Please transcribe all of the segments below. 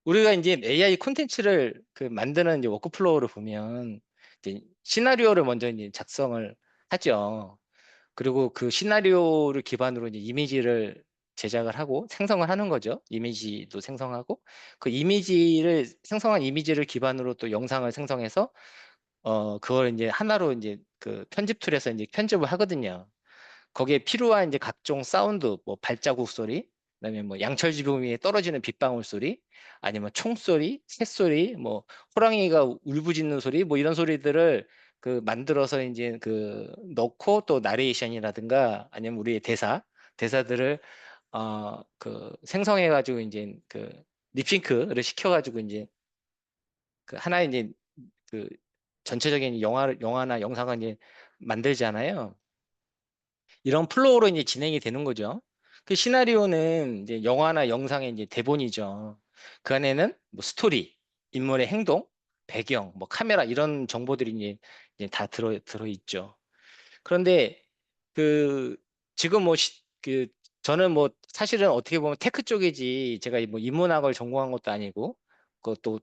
우리가 이제 AI 콘텐츠를 만드는 이제 워크플로우를 보면 이제 시나리오를 먼저 이제 작성을 하죠. 그리고 그 시나리오를 기반으로 이제 이미지를 제작을 하고 생성을 하는 거죠. 이미지도 생성하고 그 이미지를 생성한 이미지를 기반으로 또 영상을 생성해서 그걸 이제 하나로 이제 그 편집 툴에서 이제 편집을 하거든요. 거기에 필요한 이제 각종 사운드, 뭐 발자국 소리, 그다음에 뭐 양철 지붕 위에 떨어지는 빗방울 소리, 아니면 총소리, 새소리, 뭐 호랑이가 울부짖는 소리, 뭐 이런 소리들을 만들어서 이제 넣고 또 나레이션이라든가 아니면 우리의 대사들을 생성해가지고 이제 립싱크를 시켜가지고 이제 하나의 이제 그 전체적인 영화나 영상을 이제 만들잖아요. 이런 플로우로 이제 진행이 되는 거죠. 그 시나리오는 이제 영화나 영상의 이제 대본이죠. 그 안에는 뭐 스토리, 인물의 행동, 배경, 뭐 카메라 이런 정보들이 이제 다 들어 있죠. 그런데 그 지금 저는 뭐 사실은 어떻게 보면 테크 쪽이지 제가 뭐 인문학을 전공한 것도 아니고 그것도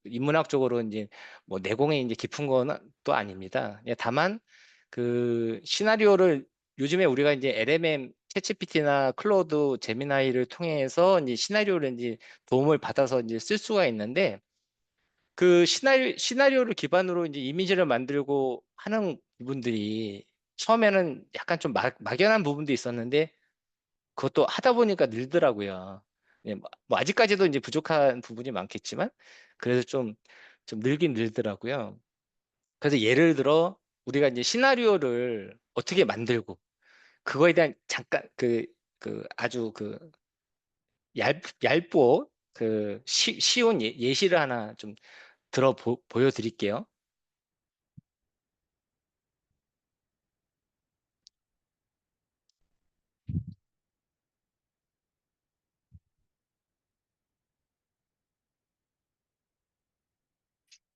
인문학 쪽으로 이제 뭐 내공이 이제 깊은 건 또 아닙니다. 다만 시나리오를 요즘에 우리가 이제 LMM, 챗GPT나 클로드, 제미나이를 통해서 이제 시나리오를 이제 도움을 받아서 이제 쓸 수가 있는데 시나리오를 기반으로 이제 이미지를 만들고 하는 부분들이 처음에는 약간 좀 막연한 부분도 있었는데 그것도 하다 보니까 늘더라고요. 예, 뭐 아직까지도 이제 부족한 부분이 많겠지만 그래서 좀 늘긴 늘더라고요. 그래서 예를 들어 우리가 이제 시나리오를 어떻게 만들고 그거에 대한 잠깐 아주 얇고 쉬운 예시를 하나 좀 보여드릴게요.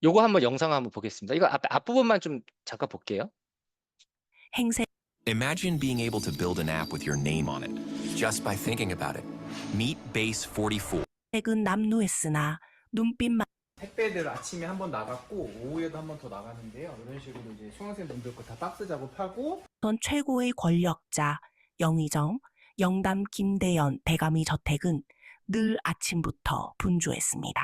요거 한번 영상 한번 보겠습니다. 이거 앞부분만 좀 잠깐 볼게요. 행색 Imagine being able to build an app with your name on it, just by thinking about it. Meet Base 44. 은 남루했으나 눈빛만 택배들 아침에 한 번 나갔고 오후에도 한 번 더 나가는데요. 이런 식으로 이제 수강생분들 거 다 박스 작업하고 던 최고의 권력자 영의정, 영담 김대연 대감의 저택은 늘 아침부터 분주했습니다.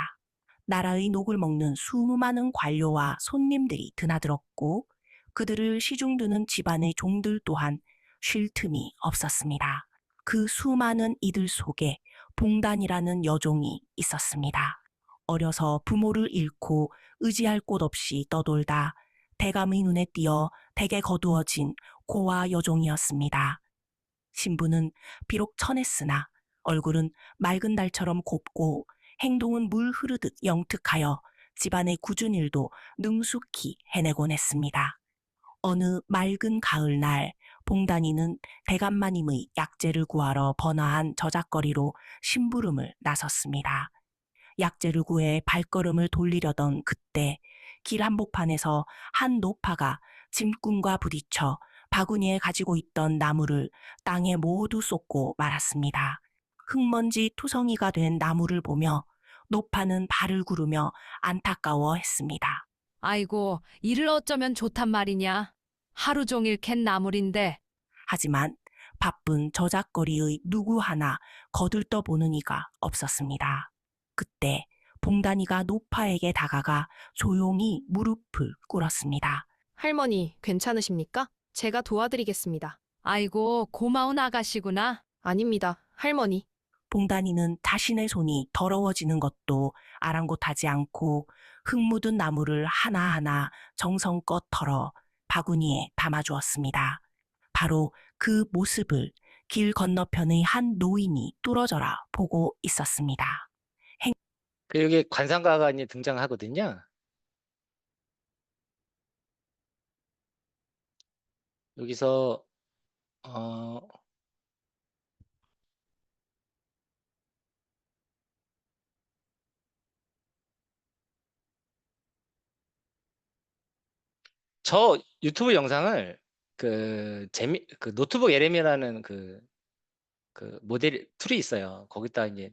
나라의 녹을 먹는 수많은 관료와 손님들이 드나들었고 그들을 시중드는 집안의 종들 또한 쉴 틈이 없었습니다. 그 수많은 이들 속에 봉단이라는 여종이 있었습니다. 어려서 부모를 잃고 의지할 곳 없이 떠돌다 대감의 눈에 띄어 댁에 거두어진 고아 여종이었습니다. 신부는 비록 천했으나 얼굴은 맑은 달처럼 곱고 행동은 물 흐르듯 영특하여 집안의 굳은 일도 능숙히 해내곤 했습니다. 어느 맑은 가을날 봉단이는 대감마님의 약재를 구하러 번화한 저작거리로 심부름을 나섰습니다. 약재를 구해 발걸음을 돌리려던 그때 길 한복판에서 한 노파가 짐꾼과 부딪혀 바구니에 가지고 있던 나무를 땅에 모두 쏟고 말았습니다. 흙먼지 투성이가 된 나무를 보며 노파는 발을 구르며 안타까워했습니다. 아이고, 이를 어쩌면 좋단 말이냐. 하루 종일 캔 나물인데. 하지만 바쁜 저작거리의 누구 하나 거들떠보는 이가 없었습니다. 그때 봉단이가 노파에게 다가가 조용히 무릎을 꿇었습니다. 할머니, 괜찮으십니까? 제가 도와드리겠습니다. 아이고, 고마운 아가씨구나. 아닙니다, 할머니. 봉단이는 자신의 손이 더러워지는 것도 아랑곳하지 않고 흙 묻은 나무를 하나하나 정성껏 털어 바구니에 담아주었습니다. 바로 그 모습을 길 건너편의 한 노인이 뚫어져라 보고 있었습니다. 여기 관상가가 이제 등장하거든요. 여기서 어, 저 유튜브 영상을 노트북 LM이라는 그 모델 툴이 있어요. 거기다 이제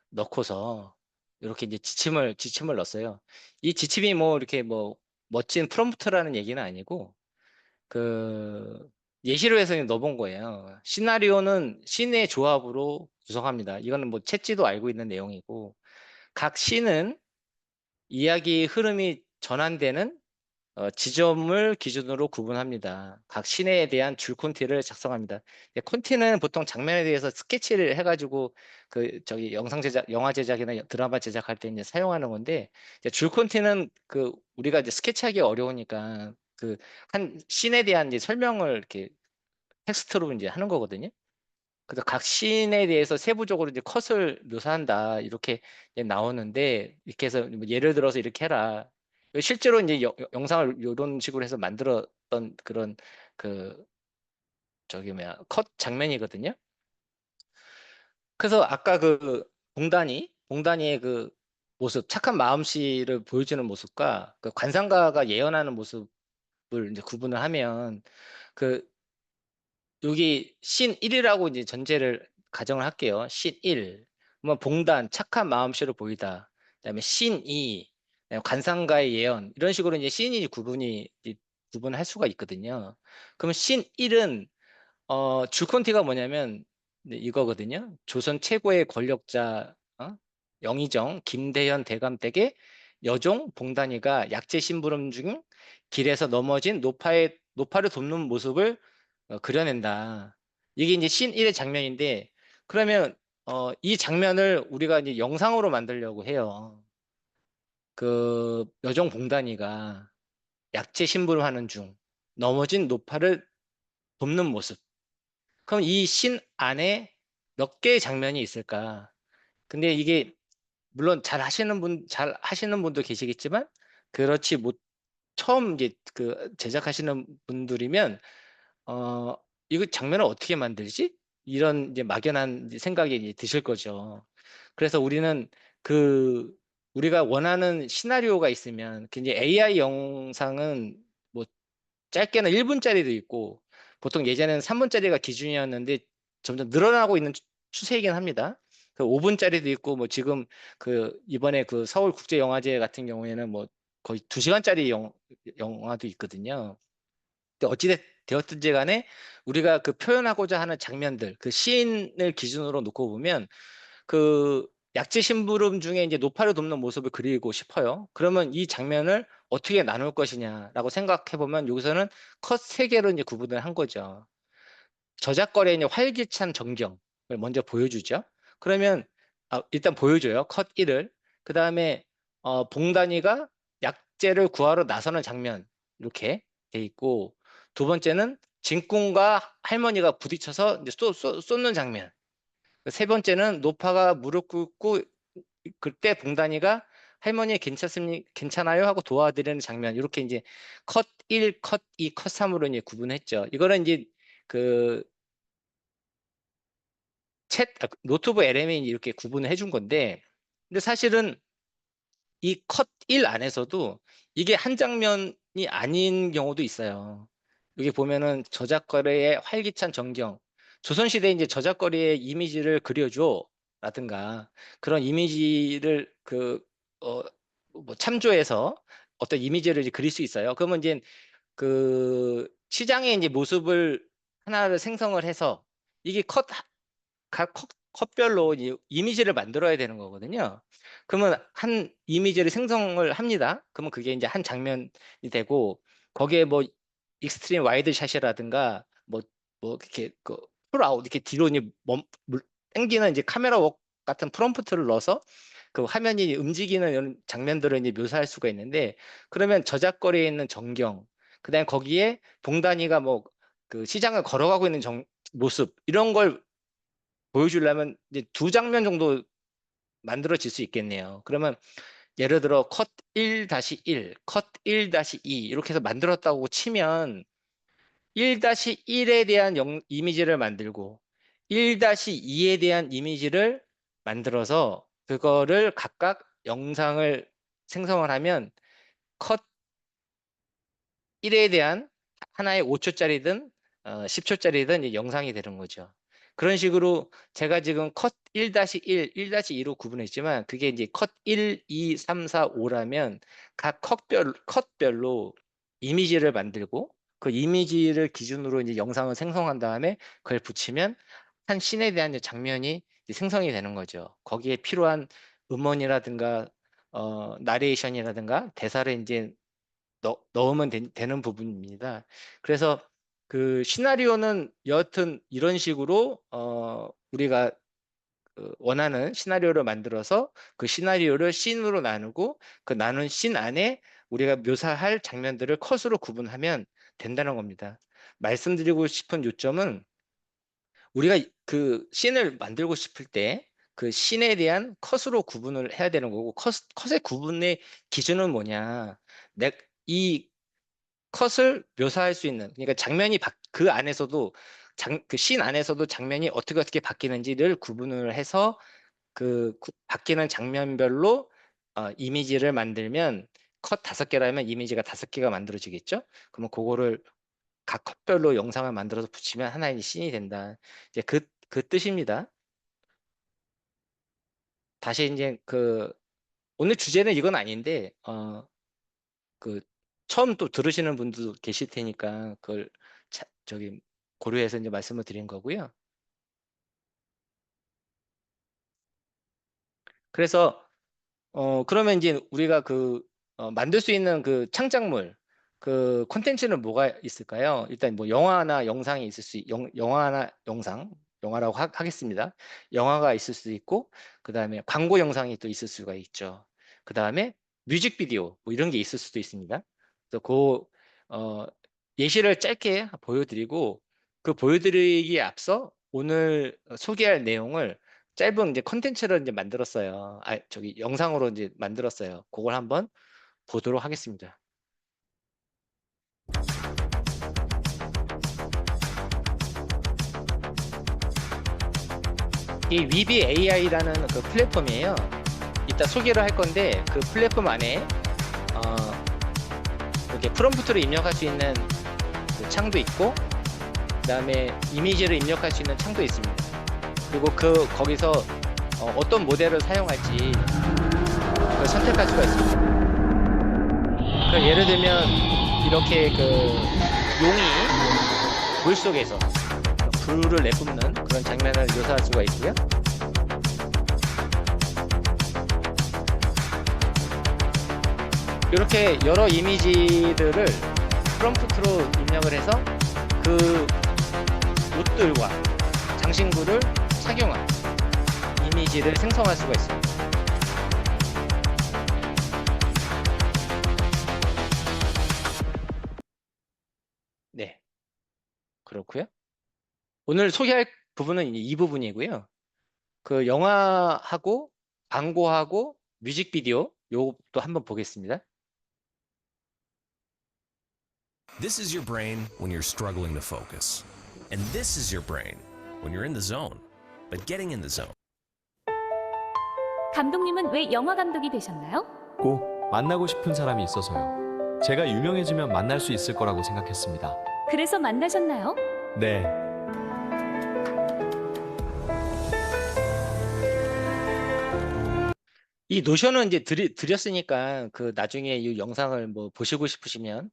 넣고서 이렇게 이제 지침을 넣었어요. 이 지침이 뭐 이렇게 뭐 멋진 프롬프트라는 얘기는 아니고 그 예시로 해서 넣어본 거예요. 시나리오는 씬의 조합으로 구성합니다. 이거는 뭐 챗지도 알고 있는 내용이고 각 씬은 이야기 흐름이 전환되는 지점을 기준으로 구분합니다. 각 씬에 대한 줄 콘티를 작성합니다. 콘티는 보통 장면에 대해서 스케치를 해가지고 그 저기 영상 제작, 영화 제작이나 드라마 제작할 때 이제 사용하는 건데 이제 줄 콘티는 그 우리가 이제 스케치하기 어려우니까 그 한 씬에 대한 이제 설명을 이렇게 텍스트로 이제 하는 거거든요. 그래서 각 씬에 대해서 세부적으로 이제 컷을 묘사한다 이렇게 이제 나오는데 이렇게 해서 뭐 예를 들어서 이렇게 해라. 실제로 이제 영상을 이런 식으로 해서 만들었던 그런 그 저기 뭐야 컷 장면이거든요. 그래서 아까 그 봉단이의 그 모습, 착한 마음씨를 보여주는 모습과 그 관상가가 예언하는 모습을 이제 구분을 하면 그 여기 신 1이라고 이제 전제를 가정을 할게요. 신 1. 그러면 봉단, 착한 마음씨로 보이다. 그다음에 신 2, 그다음에 관상가의 예언. 이런 식으로 이제 신이 구분할 수가 있거든요. 그러면 신 1은 줄콘티가 뭐냐면 이거거든요. 조선 최고의 권력자 영의정 김대현 대감댁의 여종 봉단이가 약재 심부름 중 길에서 넘어진 노파를 돕는 모습을 그려낸다. 이게 이제 신 1의 장면인데 그러면 이 장면을 우리가 이제 영상으로 만들려고 해요. 그 여종 봉단이가 약재 심부름하는 중 넘어진 노파를 돕는 모습. 그럼 이 신 안에 몇 개의 장면이 있을까? 근데 이게 물론 잘 하시는 분도 계시겠지만 그렇지 못 처음 이제 그 제작하시는 분들이면 어 이거 장면을 어떻게 만들지? 이런 이제 막연한 이제 생각이 이제 드실 거죠. 그래서 우리는 그 우리가 원하는 시나리오가 있으면 그 이제 AI 영상은 뭐 짧게는 1분짜리도 있고 보통 예전에는 3분짜리가 기준이었는데 점점 늘어나고 있는 추세이긴 합니다. 그 5분짜리도 있고 뭐 지금 그 이번에 그 서울 국제영화제 같은 경우에는 뭐 거의 2시간짜리 영화도 있거든요. 근데 되었든지 간에 우리가 그 표현하고자 하는 장면들, 그 시인을 기준으로 놓고 보면 그 약재 심부름 중에 이제 노파를 돕는 모습을 그리고 싶어요. 그러면 이 장면을 어떻게 나눌 것이냐라고 생각해 보면 여기서는 컷 세 개로 이제 구분을 한 거죠. 저작거리의 이제 활기찬 전경을 먼저 보여주죠. 그러면 일단 보여줘요. 컷 1을. 그 다음에 봉단이가 약재를 구하러 나서는 장면 이렇게 돼 있고 두 번째는 진궁과 할머니가 부딪혀서 이제 쏟는 장면. 세 번째는 노파가 무릎 꿇고 그때 봉단이가 할머니 괜찮아요? 하고 도와드리는 장면. 이렇게 이제 컷 1, 컷 2, 컷 3으로 이제 구분했죠. 이거는 이제 그 노트북 LM이 이렇게 구분을 해준 건데, 근데 사실은 이 컷 1 안에서도 이게 한 장면이 아닌 경우도 있어요. 여기 보면은 저작거리의 활기찬 전경, 조선시대 이제 저작거리의 이미지를 그려줘 라든가 그런 이미지를 뭐 참조해서 어떤 이미지를 이제 그릴 수 있어요. 그러면 이제 그 시장의 이제 모습을 하나를 생성을 해서 이게 각 컷별로 이미지를 만들어야 되는 거거든요. 그러면 한 이미지를 생성을 합니다. 그러면 그게 이제 한 장면이 되고 거기에 뭐 익스트림 와이드 샷이라든가 뭐 이렇게 그 풀아웃 이렇게 뒤로 이제 당기는 이제 카메라 웍 같은 프롬프트를 넣어서 그 화면이 움직이는 이런 장면들을 이제 묘사할 수가 있는데 그러면 저작거리에 있는 전경 그다음에 거기에 봉단이가 뭐 그 시장을 걸어가고 있는 모습 이런 걸 보여주려면 이제 두 장면 정도 만들어질 수 있겠네요. 그러면 예를 들어 컷 1-1, 컷 1-2 이렇게 해서 만들었다고 치면 1-1에 대한 이미지를 만들고 1-2에 대한 이미지를 만들어서 그거를 각각 영상을 생성을 하면 컷 1에 대한 하나의 5초짜리든 10초짜리든 영상이 되는 거죠. 그런 식으로 제가 지금 컷 1-1, 1-2로 구분했지만 그게 이제 컷 1, 2, 3, 4, 5라면 각 컷별로 이미지를 만들고 그 이미지를 기준으로 이제 영상을 생성한 다음에 그걸 붙이면 한 씬에 대한 이제 장면이 이제 생성이 되는 거죠. 거기에 필요한 음원이라든가 나레이션이라든가 대사를 이제 넣으면 되는 부분입니다. 그래서 그 시나리오는 여하튼 이런 식으로 우리가 그 원하는 시나리오를 만들어서 그 시나리오를 씬으로 나누고 그 나눈 씬 안에 우리가 묘사할 장면들을 컷으로 구분하면 된다는 겁니다. 말씀드리고 싶은 요점은 우리가 그 씬을 만들고 싶을 때 그 씬에 대한 컷으로 구분을 해야 되는 거고 컷의 구분의 기준은 뭐냐? 이 컷을 묘사할 수 있는 그러니까 그 안에서도 그 씬 안에서도 장면이 어떻게 바뀌는지를 구분을 해서 그 바뀌는 장면별로 이미지를 만들면 컷 5개라면 이미지가 5개가 만들어지겠죠? 그러면 그거를 각 컷별로 영상을 만들어서 붙이면 하나의 씬이 된다. 이제 그 뜻입니다. 다시 이제 그 오늘 주제는 이건 아닌데 그 처음 또 들으시는 분도 계실 테니까 그걸 저기 고려해서 이제 말씀을 드린 거고요. 그래서 그러면 이제 우리가 그 만들 수 있는 그 창작물 그 콘텐츠는 뭐가 있을까요? 일단 뭐 영화나 영상이 있을 영화나 영화라고 하겠습니다. 영화가 있을 수 있고 그다음에 광고 영상이 또 있을 수가 있죠. 그다음에 뮤직비디오 뭐 이런 게 있을 수도 있습니다. 그래서 예시를 짧게 보여드리고 그 보여드리기에 앞서 오늘 소개할 내용을 짧은 이제 컨텐츠를 이제 만들었어요. 저기 영상으로 이제 만들었어요. 그걸 한번 보도록 하겠습니다. 이 위비 AI라는 그 플랫폼이에요. 이따 소개를 할 건데 그 플랫폼 안에 이렇게 프롬프트를 입력할 수 있는 그 창도 있고 그다음에 이미지를 입력할 수 있는 창도 있습니다. 그리고 거기서 어떤 모델을 사용할지 그걸 선택할 수가 있습니다. 예를 들면 이렇게 그 용이 물속에서 불을 내뿜는 그런 장면을 묘사할 수가 있고요. 이렇게 여러 이미지들을 프롬프트로 입력을 해서 그 옷들과 장신구를 착용한 이미지를 생성할 수가 있습니다. 네, 그렇고요. 오늘 소개할 부분은 이 부분이고요. 그 영화하고 광고하고 뮤직비디오 요것도 한번 보겠습니다. This is your brain when you're struggling to focus. And this is your brain when you're in the zone, but getting in the zone. 감독님은 왜 영화 감독이 되셨나요? 꼭 만나고 싶은 사람이 있어서요. 제가 유명해지면 만날 수 있을 거라고 생각했습니다. 그래서 만나셨나요? 네. 이 노션은 이제 드렸으니까 그 나중에 이 영상을 뭐 보시고 싶으시면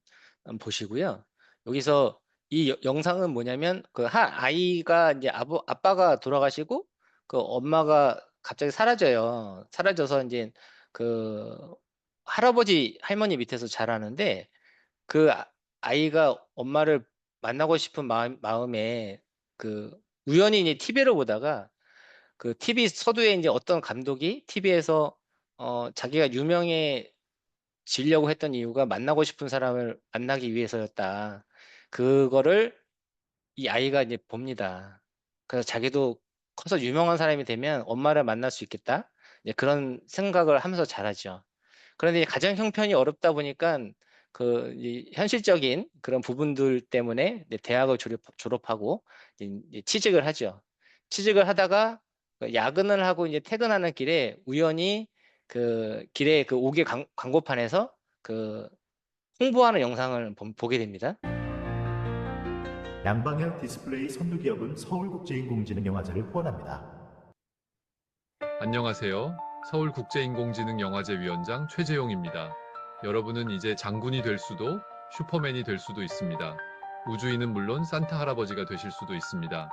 보시고요. 여기서 이 영상은 뭐냐면 그 아이가 이제 아빠가 돌아가시고 그 엄마가 갑자기 사라져요. 사라져서 이제 그 할아버지 할머니 밑에서 자라는데 그 아이가 엄마를 만나고 싶은 마음에 그 우연히 이제 TV를 보다가 그 TV 서두에 이제 어떤 감독이 TV에서 자기가 유명해지려고 했던 이유가 만나고 싶은 사람을 만나기 위해서였다. 그거를 이 아이가 이제 봅니다. 그래서 자기도 커서 유명한 사람이 되면 엄마를 만날 수 있겠다. 이제 그런 생각을 하면서 자라죠. 그런데 가정 형편이 어렵다 보니까 이 현실적인 그런 부분들 때문에 이제 대학을 졸업하고 이제 취직을 하죠. 취직을 하다가 야근을 하고 이제 퇴근하는 길에 우연히 그 길에 그 옥외 광고판에서 그 홍보하는 영상을 보게 됩니다. 양방향 디스플레이 선두기업은 서울국제인공지능영화제를 후원합니다. 안녕하세요. 서울국제인공지능영화제 위원장 최재용입니다. 여러분은 이제 장군이 될 수도 슈퍼맨이 될 수도 있습니다. 우주인은 물론 산타 할아버지가 되실 수도 있습니다.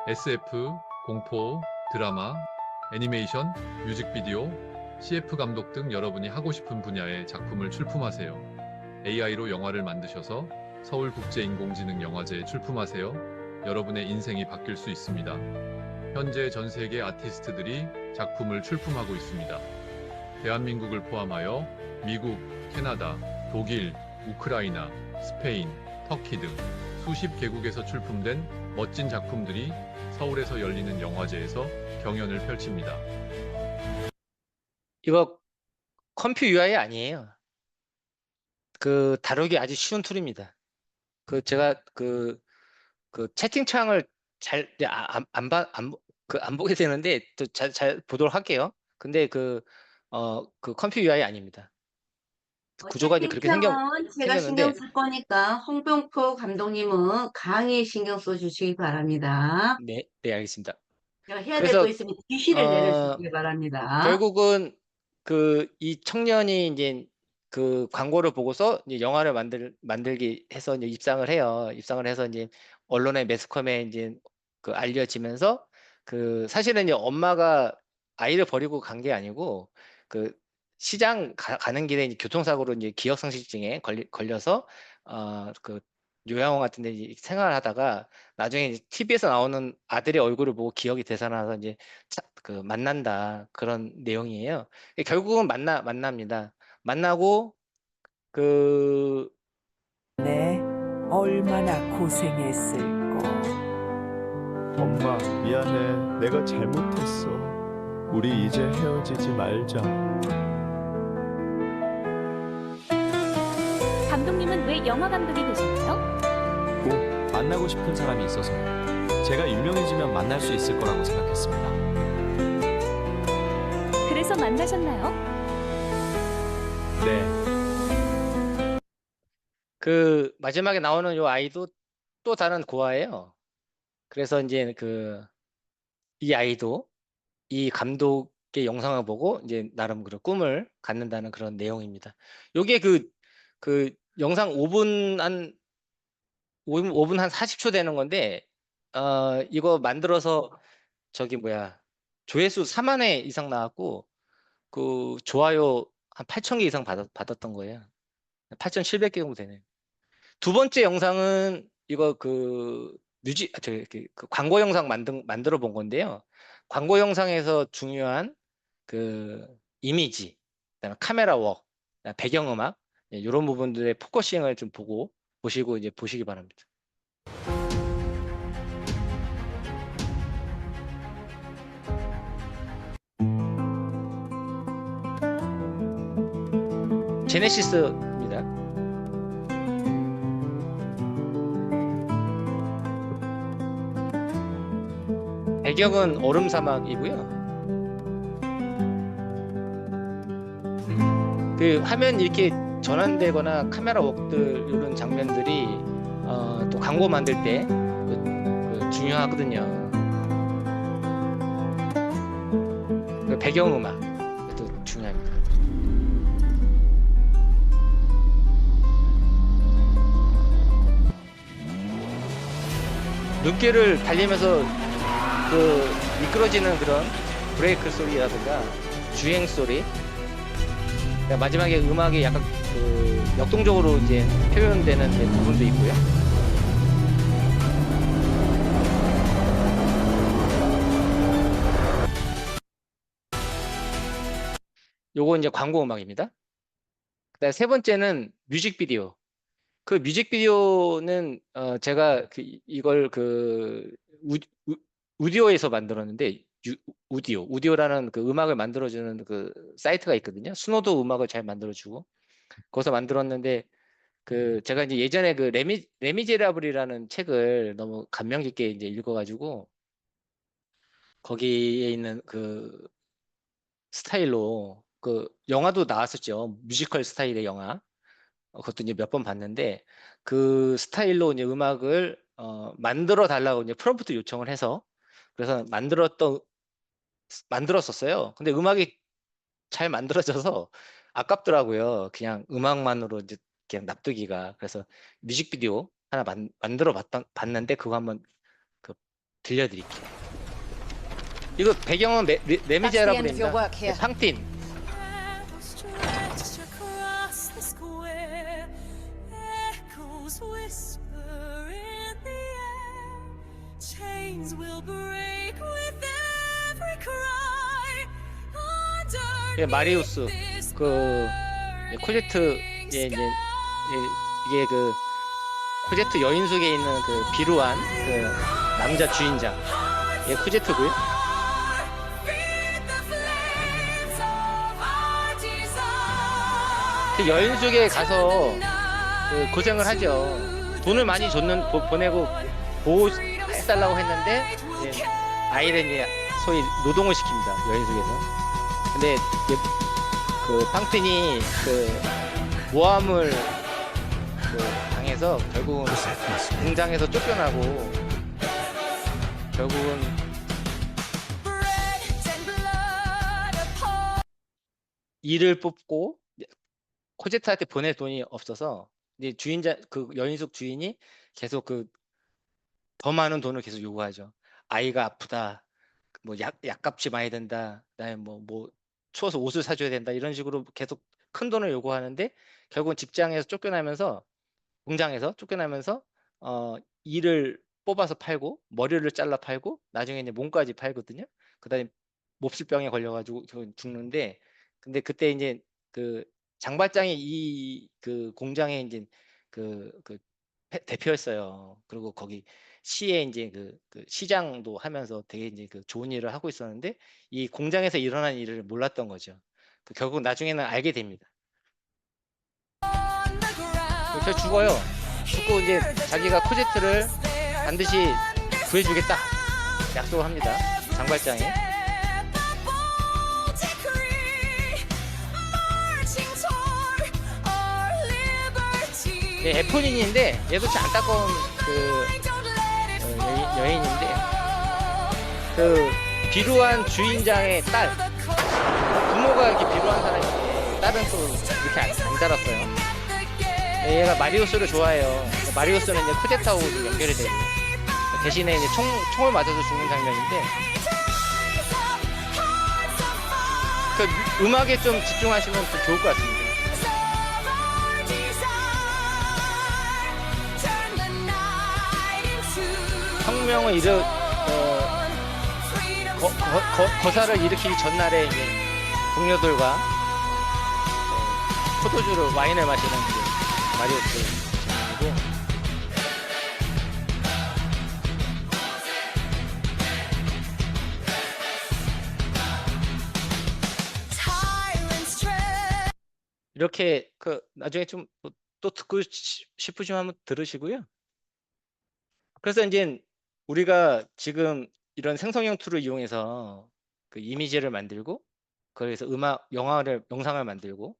SF, 공포, 드라마, 애니메이션, 뮤직비디오, CF 감독 등 여러분이 하고 싶은 분야의 작품을 출품하세요. AI로 영화를 만드셔서 서울국제인공지능영화제에 출품하세요. 여러분의 인생이 바뀔 수 있습니다. 현재 전 세계 아티스트들이 작품을 출품하고 있습니다. 대한민국을 포함하여 미국, 캐나다, 독일, 우크라이나, 스페인, 터키 등 수십 개국에서 출품된 멋진 작품들이 서울에서 열리는 영화제에서 경연을 펼칩니다. 이거 컴퓨 UI 아니에요. 그 다루기 아주 쉬운 툴입니다. 그 제가 그 채팅창을 잘 안 보게 되는데 또 잘 보도록 할게요. 근데 그 컴퓨 UI 아닙니다. 구조가 이제 그렇게 채팅창은 제가 신경 생겼는데 쓸 거니까 홍병표 감독님은 강히 신경 써주시기 바랍니다. 네, 네 알겠습니다. 제가 해야 될 그래서 거 있으면 지시를 내려주시기 바랍니다. 결국은 이 청년이 이제 그 광고를 보고서 이제 영화를 만들기 해서 이제 입상을 해요. 입상을 해서 이제 언론의 매스컴에 이제 알려지면서 사실은 이제 엄마가 아이를 버리고 간 게 아니고 시장 가는 길에 이제 교통사고로 이제 기억상실증에 걸려서 요양원 같은 데 이제 생활하다가 나중에 이제 TV에서 나오는 아들의 얼굴을 보고 기억이 되살아나서 이제 만난다 그런 내용이에요. 결국은 만납니다. 만나고 네, 얼마나 고생했을까. 엄마, 미안해. 내가 잘못했어. 우리 이제 헤어지지 말자. 감독님은 왜 영화 감독이 되셨나요? 꼭 만나고 싶은 사람이 있어서요. 제가 유명해지면 만날 수 있을 거라고 생각했습니다. 그래서 만나셨나요? 네. 마지막에 나오는 요 아이도 또 다른 고아예요. 그래서 이제 이 아이도 이 감독의 영상을 보고 이제 나름 그런 꿈을 갖는다는 그런 내용입니다. 요게 영상 5분 한 40초 되는 건데 이거 만들어서 조회수 4만 회 이상 나왔고 좋아요 한 8,000개 이상 받았던 거예요. 8,700개 정도 되네요. 두 번째 영상은 이거 광고 영상 만들어 본 건데요. 광고 영상에서 중요한 이미지, 그다음에 카메라 웍, 그다음에 배경음악 이런 부분들의 포커싱을 좀 보시고 이제 보시기 바랍니다. 제네시스입니다. 배경은 얼음 사막이고요. 화면 이렇게 전환되거나 카메라 웍들 이런 장면들이 또 광고 만들 때 중요하거든요. 배경음악도 중요합니다. 눈길을 달리면서 미끄러지는 그런 브레이크 소리라든가 주행 소리, 마지막에 음악이 약간 역동적으로 이제 표현되는 부분도 있고요. 요거 이제 광고 음악입니다. 그다음에 세 번째는 뮤직비디오. 뮤직비디오는 제가 이걸 우디오에서 만들었는데 우디오라는 음악을 만들어주는 사이트가 있거든요. 순호도 음악을 잘 만들어주고 거기서 만들었는데 제가 이제 예전에 레미제라블이라는 책을 너무 감명 깊게 이제 읽어가지고 거기에 있는 스타일로 영화도 나왔었죠. 뮤지컬 스타일의 영화. 그것도 이제 몇 번 봤는데 그 스타일로 이제 음악을 만들어 달라고 이제 프롬프트 요청을 해서 그래서 만들었었어요. 근데 음악이 잘 만들어져서 아깝더라고요. 그냥 음악만으로 이제 그냥 납두기가. 그래서 뮤직비디오 하나 봤는데 그거 한번 그 들려드릴게요. 이거 배경은 레미제라블입니다. 네, 팡틴. 예, 마리우스 그 코제트의 이제 이게 그 코제트 여인 속에 있는 그 비루한 그 남자 주인장 예 코제트고요. 그 여인 속에 가서 그 고생을 하죠. 돈을 많이 보내고 보호해달라고 했는데 예, 아이를 이제 소위 노동을 시킵니다. 여인 속에서. 근데 그 팡틴이 그 모함을 그 당해서 결국은 공장에서 쫓겨나고 결국은 일을 뽑고 코제트한테 보낼 돈이 없어서 이제 그 여인숙 주인이 계속 그 더 많은 돈을 계속 요구하죠. 아이가 아프다. 뭐 약값이 많이 든다. 그다음에 뭐 추워서 옷을 사줘야 된다. 이런 식으로 계속 큰 돈을 요구하는데 결국은 직장에서 쫓겨나면서 공장에서 쫓겨나면서 이를 뽑아서 팔고 머리를 잘라 팔고 나중에 이제 몸까지 팔거든요. 그다음에 몹쓸병에 걸려가지고 죽는데 근데 그때 이제 그 장발장이 이 그 공장에 이제 그 대표였어요. 그리고 거기 시에 이제 그 시장도 하면서 되게 이제 그 좋은 일을 하고 있었는데 이 공장에서 일어난 일을 몰랐던 거죠. 결국 나중에는 알게 됩니다. 저 죽어요. 죽고 이제 자기가 코제트를 반드시 구해주겠다 약속을 합니다. 장발장이. 네, 에포닌인데 얘도 참 안타까운 그 여인인데 그 비루한 주인장의 딸 부모가 이렇게 비루한 사람인데 딸은 또 이렇게 안 자랐어요. 네, 얘가 마리우스를 좋아해요. 마리우스는 이제 코제트하고 연결이 되고 대신에 이제 총을 맞아서 죽는 장면인데 그 음악에 좀 집중하시면 더 좋을 것 같습니다. 혁명을 거사를 일으키기 전날에 이제 동료들과 포도주를 와인을 마시는 그 마리오스 장면이고 이렇게 그 나중에 좀 또 듣고 싶으시면 한번 들으시고요. 그래서 이제 우리가 지금 이런 생성형 툴을 이용해서 그 이미지를 만들고 그래서 영상을 만들고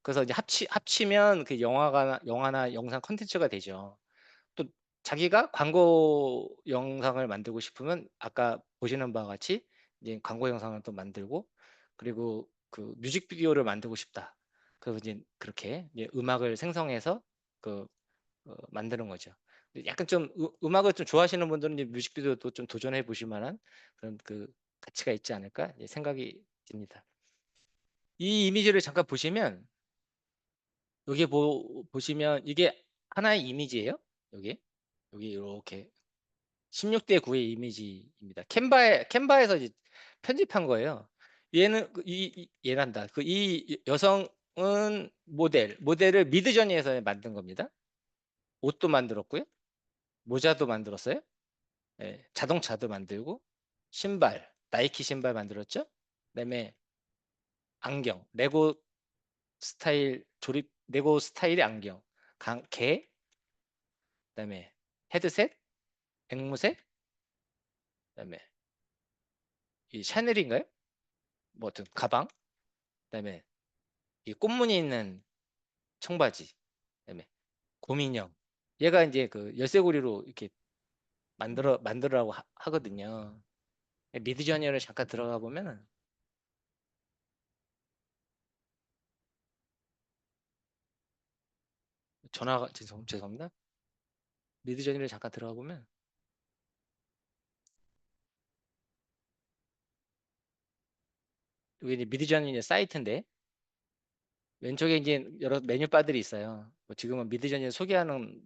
그래서 이제 합치면 그 영화나 영상 콘텐츠가 되죠. 또 자기가 광고 영상을 만들고 싶으면 아까 보시는 바와 같이 이제 광고 영상을 또 만들고 그리고 그 뮤직비디오를 만들고 싶다. 그래서 이제 그렇게 이제 음악을 생성해서 만드는 거죠. 약간 좀 음악을 좀 좋아하시는 분들은 이제 뮤직비디오도 좀 도전해 보실 만한 그런 그 가치가 있지 않을까 생각이 듭니다. 이 이미지를 잠깐 보시면 여기 보시면 이게 하나의 이미지예요. 여기 이렇게 16대 9의 이미지입니다. 캔바에서 이제 편집한 거예요. 얘는 얘란다. 이 여성은 모델을 미드저니에서 만든 겁니다. 옷도 만들었고요. 모자도 만들었어요. 예, 자동차도 만들고 신발, 나이키 신발 만들었죠. 그다음에 안경, 레고 스타일의 안경, 개, 그다음에 헤드셋, 앵무새, 그다음에 이 샤넬인가요? 뭐 어떤 가방, 그다음에 이 꽃무늬 있는 청바지, 그다음에 곰인형. 얘가 이제 그 열쇠고리로 이렇게 만들으라고 하거든요. 미드저니를 잠깐 들어가 보면은 전화가 죄송합니다. 미드저니를 잠깐 들어가 보면 여기 이제 미드저니 사이트인데 왼쪽에 이제 여러 메뉴바들이 있어요. 뭐 지금은 미드저니를 소개하는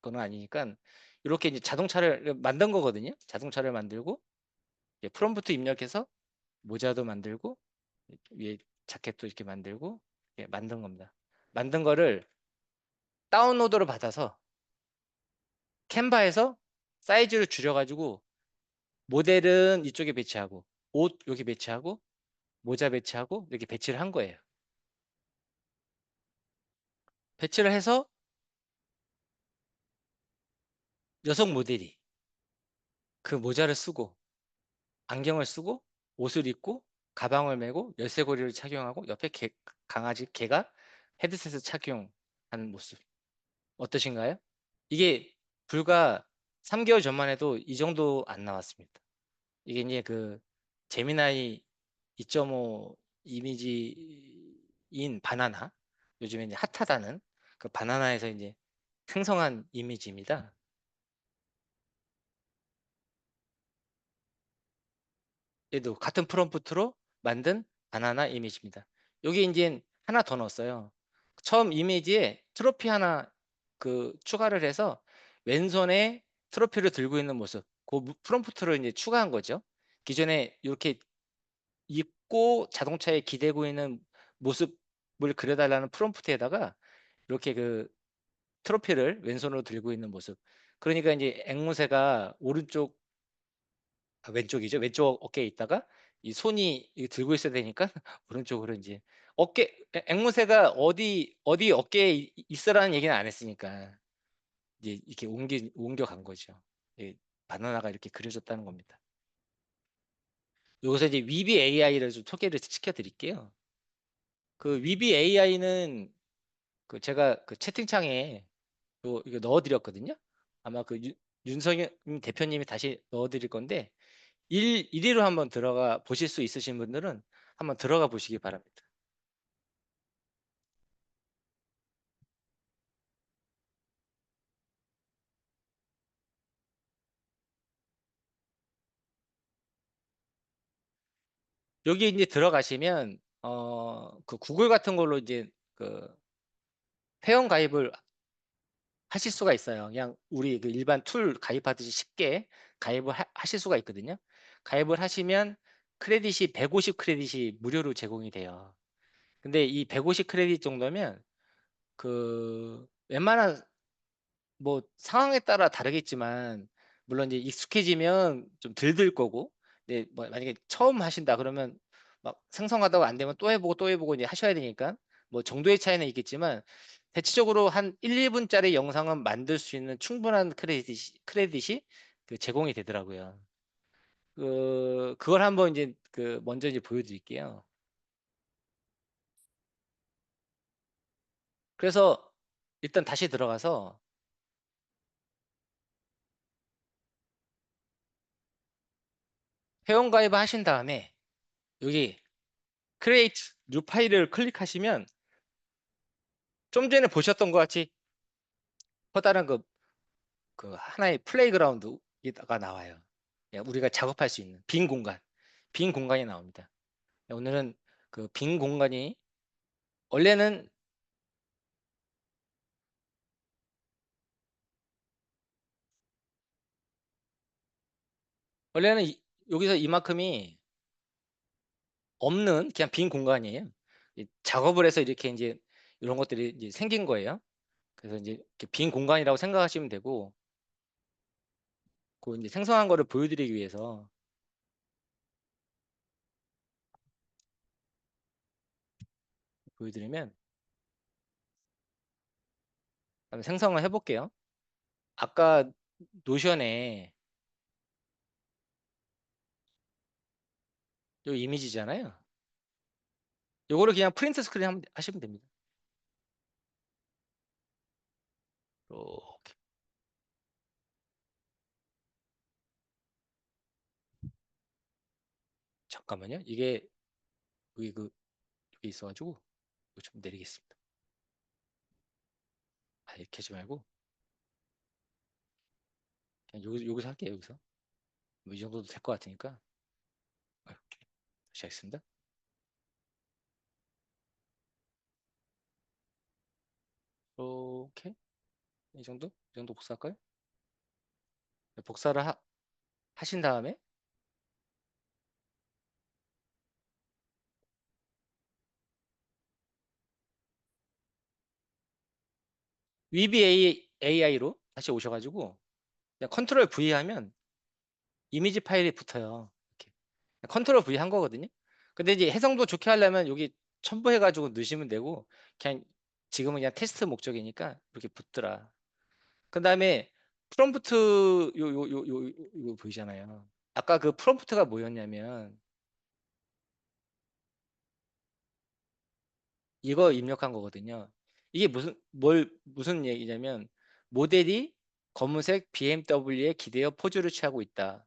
거는 아니니까 이렇게 이제 자동차를 만든 거거든요. 자동차를 만들고 이제 프롬프트 입력해서 모자도 만들고 위에 자켓도 이렇게 만들고 만든 겁니다. 만든 거를 다운로드를 받아서 캔바에서 사이즈를 줄여가지고 모델은 이쪽에 배치하고 옷 여기 배치하고 모자 배치하고 이렇게 배치를 한 거예요. 배치를 해서 여성 모델이 그 모자를 쓰고 안경을 쓰고 옷을 입고 가방을 메고 열쇠고리를 착용하고 옆에 강아지 개가 헤드셋을 착용하는 모습 어떠신가요? 이게 불과 3개월 전만 해도 이 정도 안 나왔습니다. 이게 이제 그 제미나이 2.5 이미지인 바나나 요즘에 이제 핫하다는 그 바나나에서 이제 생성한 이미지입니다. 얘도 같은 프롬프트로 만든 바나나 이미지입니다. 여기 이제 하나 더 넣었어요. 처음 이미지에 트로피 하나 추가를 해서 왼손에 트로피를 들고 있는 모습 그 프롬프트를 이제 추가한 거죠. 기존에 이렇게 입고 자동차에 기대고 있는 모습을 그려달라는 프롬프트에다가 이렇게 트로피를 왼손으로 들고 있는 모습. 그러니까 이제 앵무새가 왼쪽이죠. 왼쪽 어깨에 있다가 이 손이 들고 있어야 되니까 오른쪽으로 이제 앵무새가 어디 어깨에 있으라는 얘기는 안 했으니까 이제 이렇게 옮겨간 거죠. 바나나가 이렇게 그려졌다는 겁니다. 여기서 이제 위비 AI를 좀 소개를 시켜드릴게요. 그 위비 AI는 제가 채팅창에 이거 넣어드렸거든요. 아마 윤석열 대표님이 다시 넣어드릴 건데 1위로 한번 들어가 보실 수 있으신 분들은 한번 들어가 보시기 바랍니다. 여기 이제 들어가시면 구글 같은 걸로 이제 회원 가입을 하실 수가 있어요. 그냥 우리 일반 툴 가입하듯이 쉽게 가입을 하실 수가 있거든요. 가입을 하시면 크레딧이 150 크레딧이 무료로 제공이 돼요. 근데 이 150 크레딧 정도면 웬만한 뭐 상황에 따라 다르겠지만 물론 이제 익숙해지면 좀 덜 들 거고 근데 뭐 만약에 처음 하신다 그러면 막 생성하다가 안 되면 또 해보고 또 해보고 이제 하셔야 되니까 뭐 정도의 차이는 있겠지만 대체적으로 한 1, 2분짜리 영상은 만들 수 있는 충분한 크레딧이 제공이 되더라고요. 그걸 한번 이제 먼저 이제 보여드릴게요. 그래서 일단 다시 들어가서 회원가입을 하신 다음에 여기 Create New 파일을 클릭하시면 좀 전에 보셨던 것 같이 커다란 하나의 플레이그라운드가 나와요. 우리가 작업할 수 있는 빈 공간이 나옵니다. 오늘은 빈 공간이 원래는 여기서 이만큼이 없는 그냥 빈 공간이에요. 작업을 해서 이렇게 이제 이런 것들이 이제 생긴 거예요. 그래서 이제 이렇게 빈 공간이라고 생각하시면 되고 이제 생성한 거를 보여드리기 위해서 보여드리면 한번 생성을 해볼게요. 아까 노션에 요 이미지잖아요. 요거를 그냥 프린트 스크린 하시면 됩니다. 이렇게. 잠깐만요. 이게 여기 여기 있어가지고 이거 좀 내리겠습니다. 이렇게 하지 말고 그냥 여기서 할게요. 여기서 뭐이 정도도 될 것 같으니까. 다시 하겠습니다. 이렇게 이 정도 복사할까요? 복사를 하신 다음에 VBAI로 다시 오셔가지고 그냥 컨트롤 V 하면 이미지 파일이 붙어요. 이렇게 컨트롤 V 한 거거든요. 근데 이제 해성도 좋게 하려면 여기 첨부해가지고 넣으시면 되고 그냥 지금은 그냥 테스트 목적이니까 이렇게 붙더라. 그 다음에 프롬프트 요 보이잖아요. 아까 그 프롬프트가 뭐였냐면 이거 입력한 거거든요. 이게 무슨 얘기냐면 모델이 검은색 BMW에 기대어 포즈를 취하고 있다.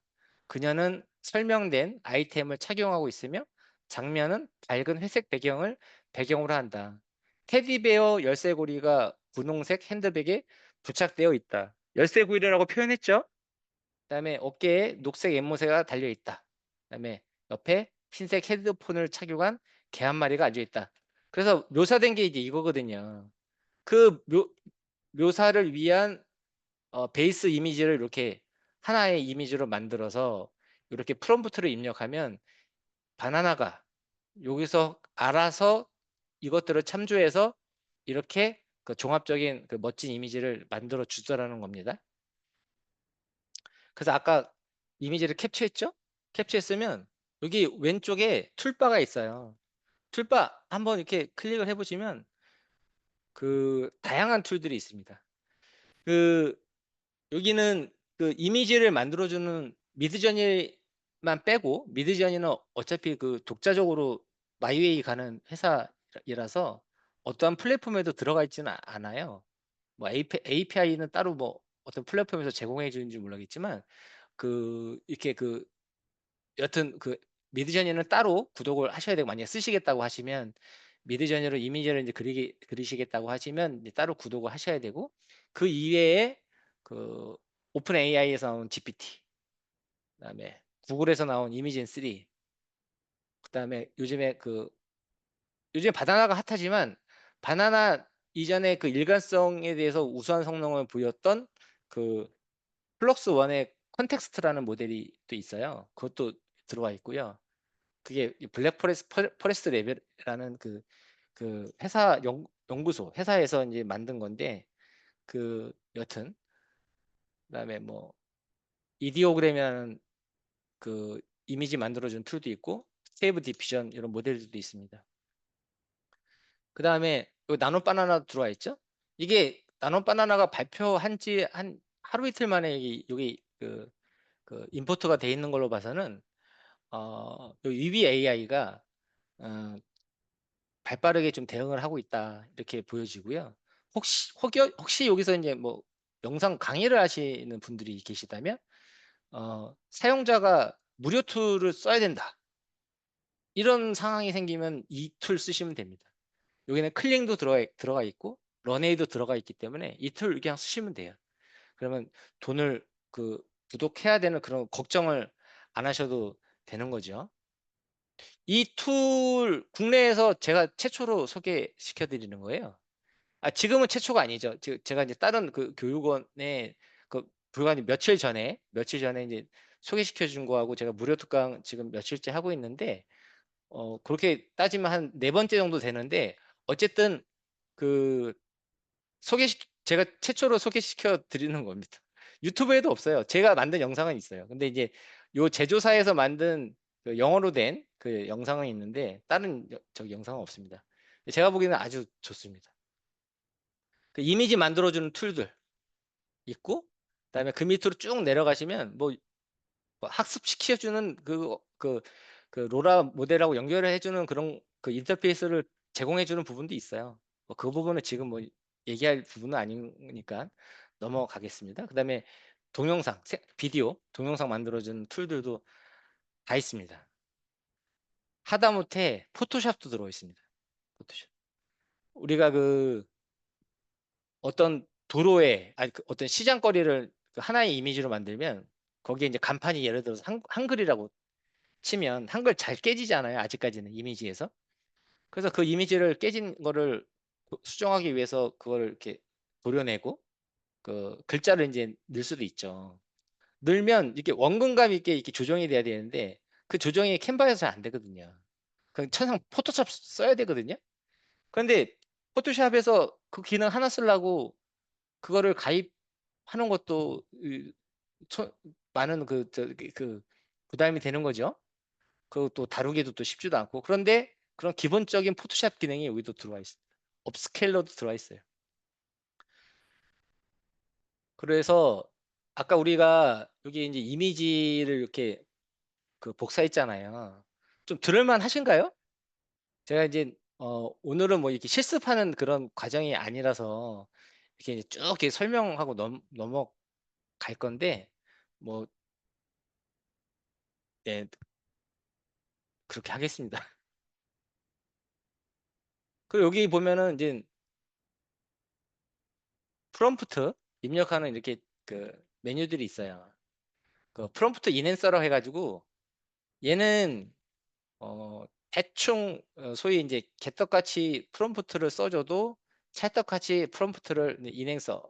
그녀는 설명된 아이템을 착용하고 있으며 장면은 밝은 회색 배경을 배경으로 한다. 테디베어 열쇠고리가 분홍색 핸드백에 부착되어 있다. 열쇠고리라고 표현했죠? 그다음에 어깨에 녹색 앵무새가 달려 있다. 그다음에 옆에 흰색 헤드폰을 착용한 개 한 마리가 앉아 있다. 그래서 묘사된 게 이제 이거거든요. 그 묘사를 위한 베이스 이미지를 이렇게 하나의 이미지로 만들어서 이렇게 프롬프트를 입력하면 바나나가 여기서 알아서 이것들을 참조해서 이렇게 그 종합적인 그 멋진 이미지를 만들어 주더라는 겁니다. 그래서 아까 이미지를 캡처했죠? 캡처했으면 여기 왼쪽에 툴바가 있어요. 툴바 한번 이렇게 클릭을 해보시면 그 다양한 툴들이 있습니다. 그 여기는 그 이미지를 만들어주는 미드저니만 빼고 미드저니는 어차피 그 독자적으로 마이웨이 가는 회사이라서 어떠한 플랫폼에도 들어가 있지는 않아요. 뭐 API는 따로 뭐 어떤 플랫폼에서 제공해 주는지 모르겠지만 이렇게 여튼 미드저니는 따로 구독을 하셔야 되고 만약에 쓰시겠다고 하시면 미드저니로 이미지를 이제 그리시겠다고 하시면 이제 따로 구독을 하셔야 되고 그 이외에 그 오픈 AI에서 나온 GPT 그다음에 구글에서 나온 이미진 3 그다음에 요즘에 바나나가 핫하지만 바나나 이전에 그 일관성에 대해서 우수한 성능을 보였던 그 플럭스 원의 컨텍스트라는 모델이 또 있어요. 그것도 들어와 있고요. 그게 블랙 포레스트 레벨이라는 회사 연구소 회사에서 이제 만든 건데 여튼 그다음에 뭐 이디오그램이라는 그 이미지 만들어준 툴도 있고 스테이브 디피전 이런 모델들도 있습니다. 그다음에 나노 바나나 들어와 있죠? 이게 나노 바나나가 발표한 지 한 하루 이틀 만에 여기 임포트가 돼 있는 걸로 봐서는 UV AI가 발빠르게 좀 대응을 하고 있다 이렇게 보여지고요. 혹시 여기서 이제 뭐 영상 강의를 하시는 분들이 계시다면 사용자가 무료 툴을 써야 된다 이런 상황이 생기면 이 툴 쓰시면 됩니다. 여기는 클링도 들어가 있고 런웨이도 들어가 있기 때문에 이 툴 그냥 쓰시면 돼요. 그러면 돈을 구독해야 되는 그런 걱정을 안 하셔도 되는 거죠. 이 툴 국내에서 제가 최초로 소개시켜 드리는 거예요. 지금은 최초가 아니죠. 제가 이제 다른 교육원에 불과 며칠 전에 이제 소개시켜 준 거하고 제가 무료 특강 지금 며칠째 하고 있는데 그렇게 따지면 한 네 번째 정도 되는데 어쨌든 그 제가 최초로 소개시켜 드리는 겁니다. 유튜브에도 없어요. 제가 만든 영상은 있어요. 근데 이제 요 제조사에서 만든 영어로 된 그 영상은 있는데 다른 영상은 없습니다. 제가 보기에는 아주 좋습니다. 이미지 만들어주는 툴들 있고 그다음에 그 밑으로 쭉 내려가시면 뭐 학습시켜주는 로라 모델하고 연결을 해주는 그런 인터페이스를 제공해주는 부분도 있어요. 그 부분은 지금 뭐 얘기할 부분은 아니니까 넘어가겠습니다. 그다음에 비디오, 동영상 만들어주는 툴들도 다 있습니다. 하다못해 포토샵도 들어가 있습니다. 포토샵. 우리가 그 어떤 도로에 아니 그 어떤 시장거리를 그 하나의 이미지로 만들면 거기에 이제 간판이 예를 들어서 한글이라고 치면 한글 잘 깨지잖아요. 아직까지는 이미지에서. 그래서 그 이미지를 깨진 거를 수정하기 위해서 그걸 이렇게 도려내고 그 글자를 이제 넣을 수도 있죠. 넣으면 이렇게 원근감 있게 이렇게 조정이 돼야 되는데 그 조정이 캔버에서 잘 안 되거든요. 그 천상 포토샵 써야 되거든요. 그런데 포토샵에서 그 기능 하나 쓰려고 그거를 가입하는 것도 많은 그 부담이 되는 거죠. 그것도 다루기도 또 쉽지도 않고. 그런데 그런 기본적인 포토샵 기능이 여기도 들어와 있습니다. 업스케일러도 들어와 있어요. 그래서 아까 우리가 여기 이제 이미지를 이렇게 그 복사했잖아요. 좀 들을만 하신가요? 제가 이제 오늘은 뭐 이렇게 실습하는 그런 과정이 아니라서 이렇게 이제 쭉 이렇게 설명하고 넘어갈 건데 뭐 네, 그렇게 하겠습니다. 그리고 여기 보면은 이제 프롬프트 입력하는 이렇게 그 메뉴들이 있어요. 그 프롬프트 인앤서러 해가지고 얘는 대충 소위 이제 개떡같이 프롬프트를 써줘도 찰떡같이 프롬프트를 인행서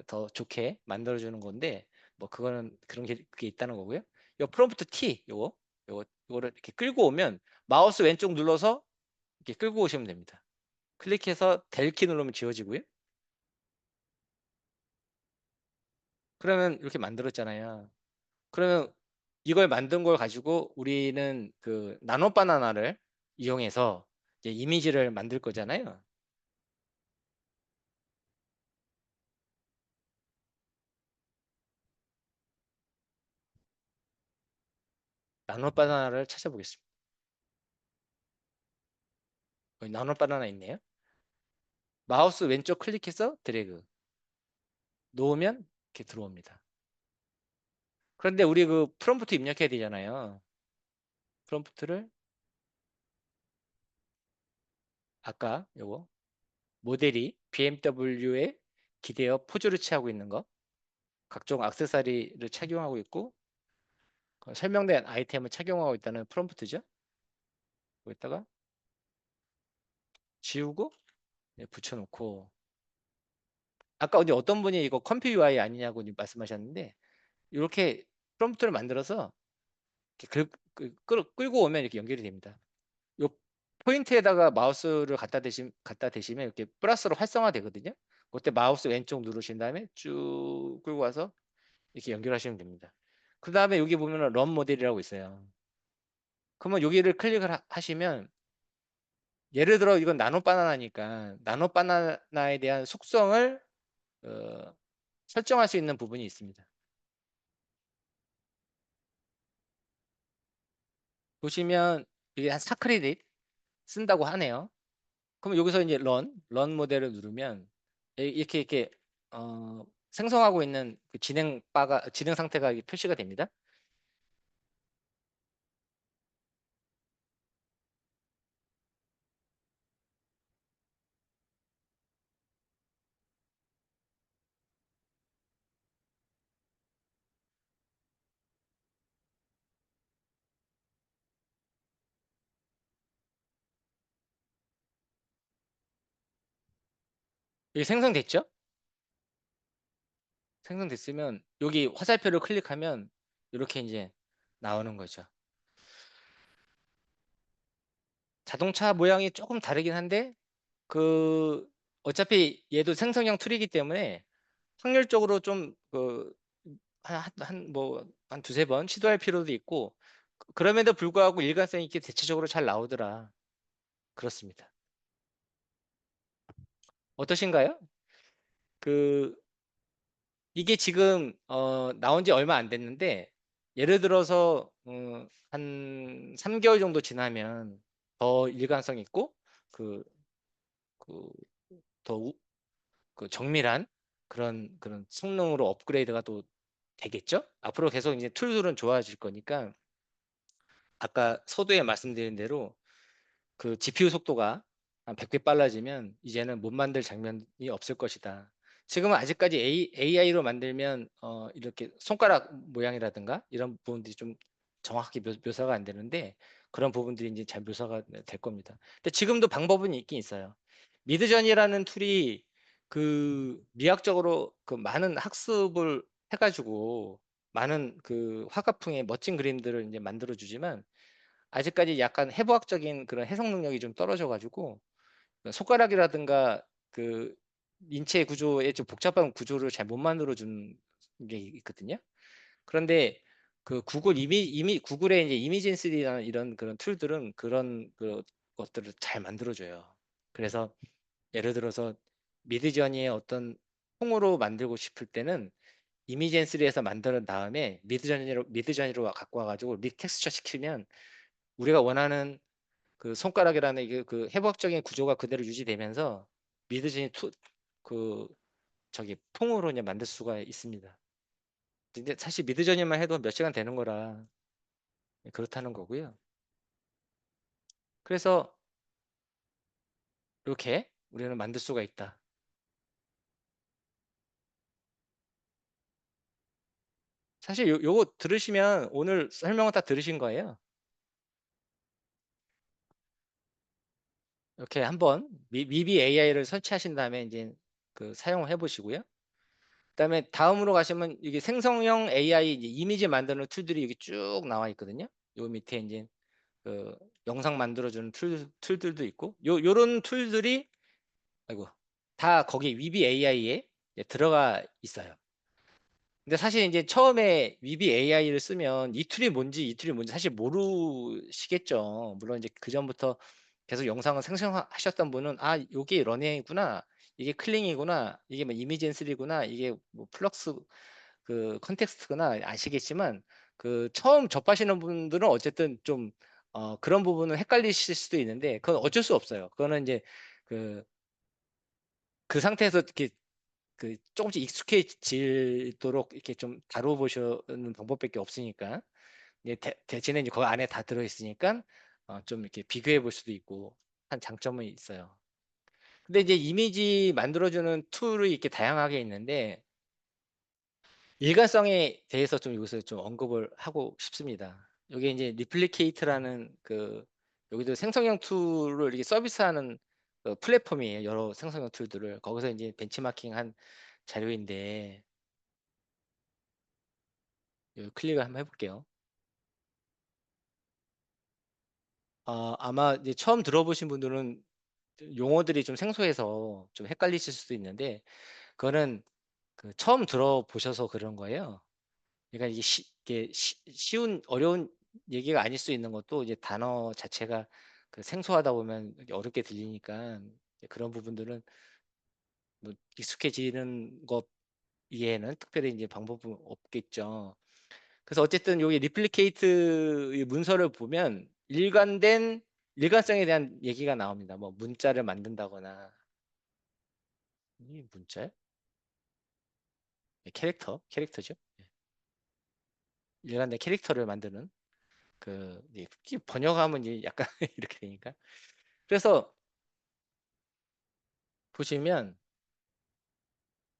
더 좋게 만들어주는 건데 뭐 그거는 그런 게 그게 있다는 거고요. 요 프롬프트 T 요거를 이렇게 끌고 오면 마우스 왼쪽 눌러서 이렇게 끌고 오시면 됩니다. 클릭해서 델 키 누르면 지워지고요. 그러면 이렇게 만들었잖아요. 그러면 이걸 만든 걸 가지고 우리는 그 나노 바나나를 이용해서 이제 이미지를 만들 거잖아요. 나노 바나나를 찾아보겠습니다. 여기 나노 바나나 있네요. 마우스 왼쪽 클릭해서 드래그 놓으면 이렇게 들어옵니다. 그런데 우리 그 프롬프트 입력해야 되잖아요. 프롬프트를 아까 요거 모델이 BMW에 기대어 포즈를 취하고 있는 거 각종 액세서리를 착용하고 있고 설명된 아이템을 착용하고 있다는 프롬프트죠. 여기다가 지우고 붙여놓고 아까 어디 어떤 분이 이거 컴퓨 UI 아니냐고 말씀하셨는데 이렇게 프롬프트를 만들어서 이렇게 끌고 오면 이렇게 연결이 됩니다. 요 포인트에다가 마우스를 갖다 대시면 이렇게 플러스로 활성화 되거든요. 그때 마우스 왼쪽 누르신 다음에 쭉 끌고 와서 이렇게 연결하시면 됩니다. 그 다음에 여기 보면은 런 모델이라고 있어요. 그러면 여기를 클릭을 하시면 예를 들어 이건 나노 바나나니까 나노 바나나에 대한 속성을 설정할 수 있는 부분이 있습니다. 보시면 이게 한 4크레딧 쓴다고 하네요. 그럼 여기서 이제 런 모델을 누르면 이렇게 생성하고 있는 그 진행 상태가 이렇게 표시가 됩니다. 이게 생성됐죠? 생성됐으면 여기 화살표를 클릭하면 이렇게 이제 나오는 거죠. 자동차 모양이 조금 다르긴 한데 그 어차피 얘도 생성형 툴이기 때문에 확률적으로 좀 한 두세 번 시도할 필요도 있고 그럼에도 불구하고 일관성 있게 대체적으로 잘 나오더라. 그렇습니다. 어떠신가요? 그 이게 지금 나온 지 얼마 안 됐는데 예를 들어서 한 3개월 정도 지나면 더 일관성 있고 그, 그, 더 정밀한 그런 성능으로 업그레이드가 또 되겠죠? 앞으로 계속 이제 툴들은 좋아질 거니까 아까 서두에 말씀드린 대로 그 GPU 속도가 한 100배 빨라지면 이제는 못 만들 장면이 없을 것이다. 지금은 아직까지 AI로 만들면 이렇게 손가락 모양이라든가 이런 부분들이 좀 정확하게 묘사가 안 되는데 그런 부분들이 이제 잘 묘사가 될 겁니다. 근데 지금도 방법은 있긴 있어요. 미드전이라는 툴이 그 미학적으로 그 많은 학습을 해가지고 많은 그 화가풍의 멋진 그림들을 이제 만들어 주지만 아직까지 약간 해부학적인 그런 해석 능력이 좀 떨어져 가지고 손가락이라든가 그 인체 구조의 좀 복잡한 구조를 잘 못 만들어 주는 게 있거든요. 그런데 그 구글의 이제 이미진3라는 이런 그런 툴들은 그런 그 것들을 잘 만들어 줘요. 그래서 예를 들어서 미드저니의 어떤 통으로 만들고 싶을 때는 이미젠3에서 만든 다음에 미드저니로 갖고 와가지고 리텍스처 시키면 우리가 원하는 그 손가락이라는 이게 그 해부학적인 구조가 그대로 유지되면서 미드저니 그 저기 통으로 이제 만들 수가 있습니다. 근데 사실 미드저니만 해도 몇 시간 되는 거라 그렇다는 거고요. 그래서 이렇게 우리는 만들 수가 있다. 사실 요거 들으시면 오늘 설명은 다 들으신 거예요. 이렇게 한번 미비 AI를 설치하신 다음에 이제 그 사용을 해보시고요. 그다음에 다음으로 가시면 이게 생성형 AI 이제 이미지 만드는 툴들이 여기 쭉 나와 있거든요. 요 밑에 이제 그 영상 만들어주는 툴들도 있고 요런 툴들이 아이고 다 거기 위비 AI에 들어가 있어요. 근데 사실 이제 처음에 위비 AI를 쓰면 이 툴이 뭔지 사실 모르시겠죠. 물론 이제 그 전부터 계속 영상을 생성하셨던 분은 아 요게 러닝이구나, 이게 클링이구나, 이게 뭐 이미젠3구나, 이게 뭐 플럭스 그 컨텍스트구나 아시겠지만 그 처음 접하시는 분들은 어쨌든 좀 그런 부분은 헷갈리실 수도 있는데 그건 어쩔 수 없어요. 그거는 이제 그 상태에서 이렇게 그 조금씩 익숙해지도록 이렇게 좀 다뤄보시는 방법밖에 없으니까 이제 대신에 이제 그 안에 다 들어있으니까 좀 이렇게 비교해 볼 수도 있고 한 장점은 있어요. 근데 이제 이미지 만들어주는 툴이 이렇게 다양하게 있는데 일관성에 대해서 좀 여기서 좀 언급을 하고 싶습니다. 여기 이제 리플리케이트라는 그 여기도 생성형 툴을 이렇게 서비스하는 그 플랫폼이에요. 여러 생성형 툴들을 거기서 이제 벤치마킹한 자료인데 여기 클릭을 한번 해볼게요. 아마 이제 처음 들어보신 분들은 용어들이 좀 생소해서 좀 헷갈리실 수도 있는데 그거는 그 처음 들어보셔서 그런 거예요. 그러니까 이게 쉬운 어려운 얘기가 아닐 수 있는 것도 이제 단어 자체가 그 생소하다 보면 어렵게 들리니까 그런 부분들은 뭐 익숙해지는 것 이외에는 특별히 이제 방법은 없겠죠. 그래서 어쨌든 여기 리플리케이트 이 문서를 보면 일관성에 대한 얘기가 나옵니다. 뭐 문자를 만든다거나 이 문자요? 캐릭터죠. 예. 일관된 캐릭터를 만드는 그 이게 번역하면 이제 약간 이렇게 되니까 그래서 보시면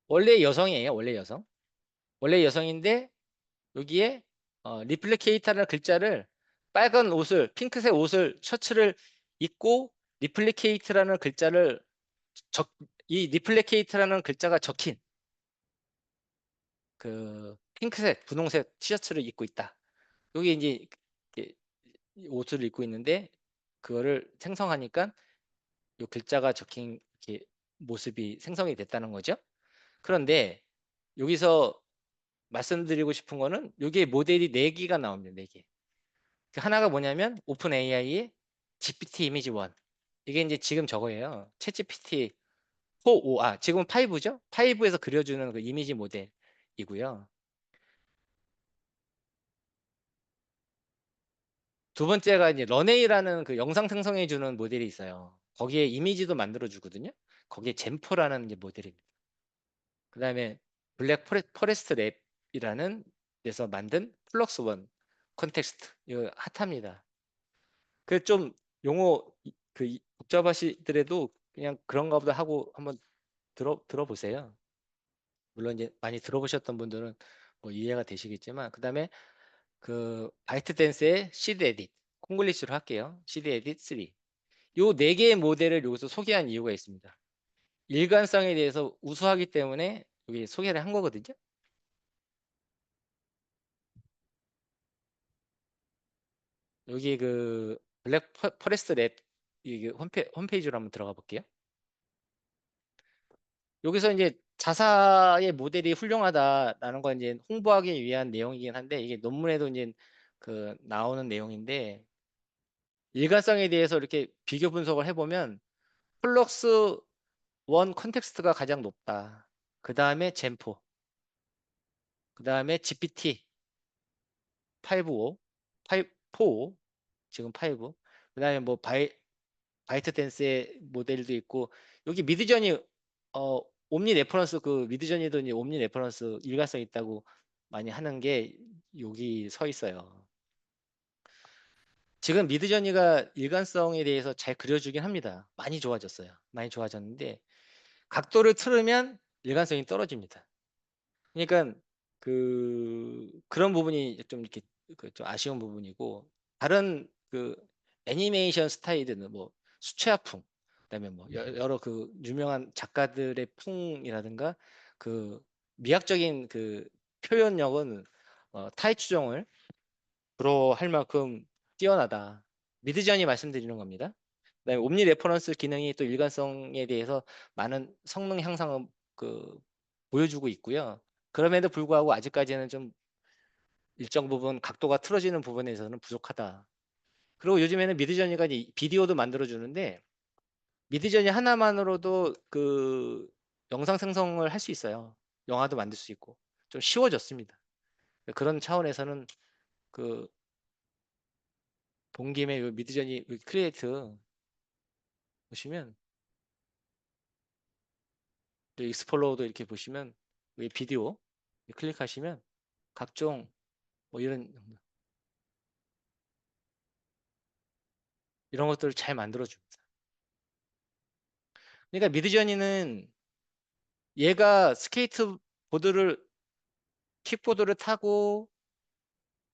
원래 여성이에요. 원래 여성인데 여기에 리플리케이터라는 글자를 빨간 옷을 핑크색 옷을 셔츠를 입고 리플리케이트라는 글자를 이 리플리케이트라는 글자가 적힌 그 핑크색 분홍색 티셔츠를 입고 있다. 여기 이제 이렇게 옷을 입고 있는데 그거를 생성하니까 이 글자가 적힌 이렇게 모습이 생성이 됐다는 거죠. 그런데 여기서 말씀드리고 싶은 거는 여기에 모델이 4개가 나옵니다. 4개. 그 하나가 뭐냐면 오픈 AI의 GPT 이미지 1. 이게 이제 지금 저거예요. 챗 GPT 4, 지금 5죠? 5에서 그려주는 그 이미지 모델이고요. 두 번째가 이제 런웨이라는 그 영상 생성해 주는 모델이 있어요. 거기에 이미지도 만들어 주거든요. 거기에 젠포라는 이제 모델입니다. 그다음에 블랙 포레스트 랩이라는 데서 만든 플럭스 원 컨텍스트 이거 핫합니다. 그 좀 용어 복잡하시더라도 그냥 그런가 보다 하고 한번 들어보세요. 물론 이제 많이 들어보셨던 분들은 뭐 이해가 되시겠지만, 그다음에 그 바이트 댄스의 시드 에딧, 콩글리시로 할게요. 시드 에딧 3. 요 네 개의 모델을 여기서 소개한 이유가 있습니다. 일관성에 대해서 우수하기 때문에 여기 소개를 한 거거든요. 여기 그 블랙 퍼레스트 랩 이게 홈페이지로 한번 들어가 볼게요. 여기서 이제 자사의 모델이 훌륭하다라는 건 이제 홍보하기 위한 내용이긴 한데, 이게 논문에도 이제 그 나오는 내용인데, 일관성에 대해서 이렇게 비교 분석을 해보면 플럭스 원 컨텍스트가 가장 높다. 그 다음에 젠포, 그 다음에 GPT 5.5, 4.5, 지금 5, 그 다음에 뭐 바이트 댄스의 모델도 있고, 여기 미드저니 옴니 레퍼런스, 그 미드저니도 이제 옴니 레퍼런스 일관성 있다고 많이 하는 게 여기 서 있어요. 지금 미드저니가 일관성에 대해서 잘 그려주긴 합니다. 많이 좋아졌어요. 많이 좋아졌는데 각도를 틀으면 일관성이 떨어집니다. 그러니까 그런 부분이 좀 이렇게 좀 아쉬운 부분이고, 다른 그 애니메이션 스타일은 뭐 수채화풍, 그다음에 뭐 여러 그 유명한 작가들의 풍이라든가 그 미학적인 그 표현력은 타이 추종을 불허할 만큼 뛰어나다. 미드전이 말씀드리는 겁니다. 그다음에 옴니 레퍼런스 기능이 또 일관성에 대해서 많은 성능 향상을 보여주고 있고요. 그럼에도 불구하고 아직까지는 좀 일정 부분 각도가 틀어지는 부분에서는 부족하다. 그리고 요즘에는 미드저니가 이제 비디오도 만들어 주는데, 미드저니 하나만으로도 그 영상 생성을 할 수 있어요. 영화도 만들 수 있고 좀 쉬워졌습니다. 그런 차원에서는 그 본 김에 요 미드저니 크리에이트 보시면, 또 익스플로어도 이렇게 보시면 이 비디오 클릭하시면 각종 뭐 이런 것들을 잘 만들어 줍니다. 그러니까 미드저니는 얘가 킥보드를 타고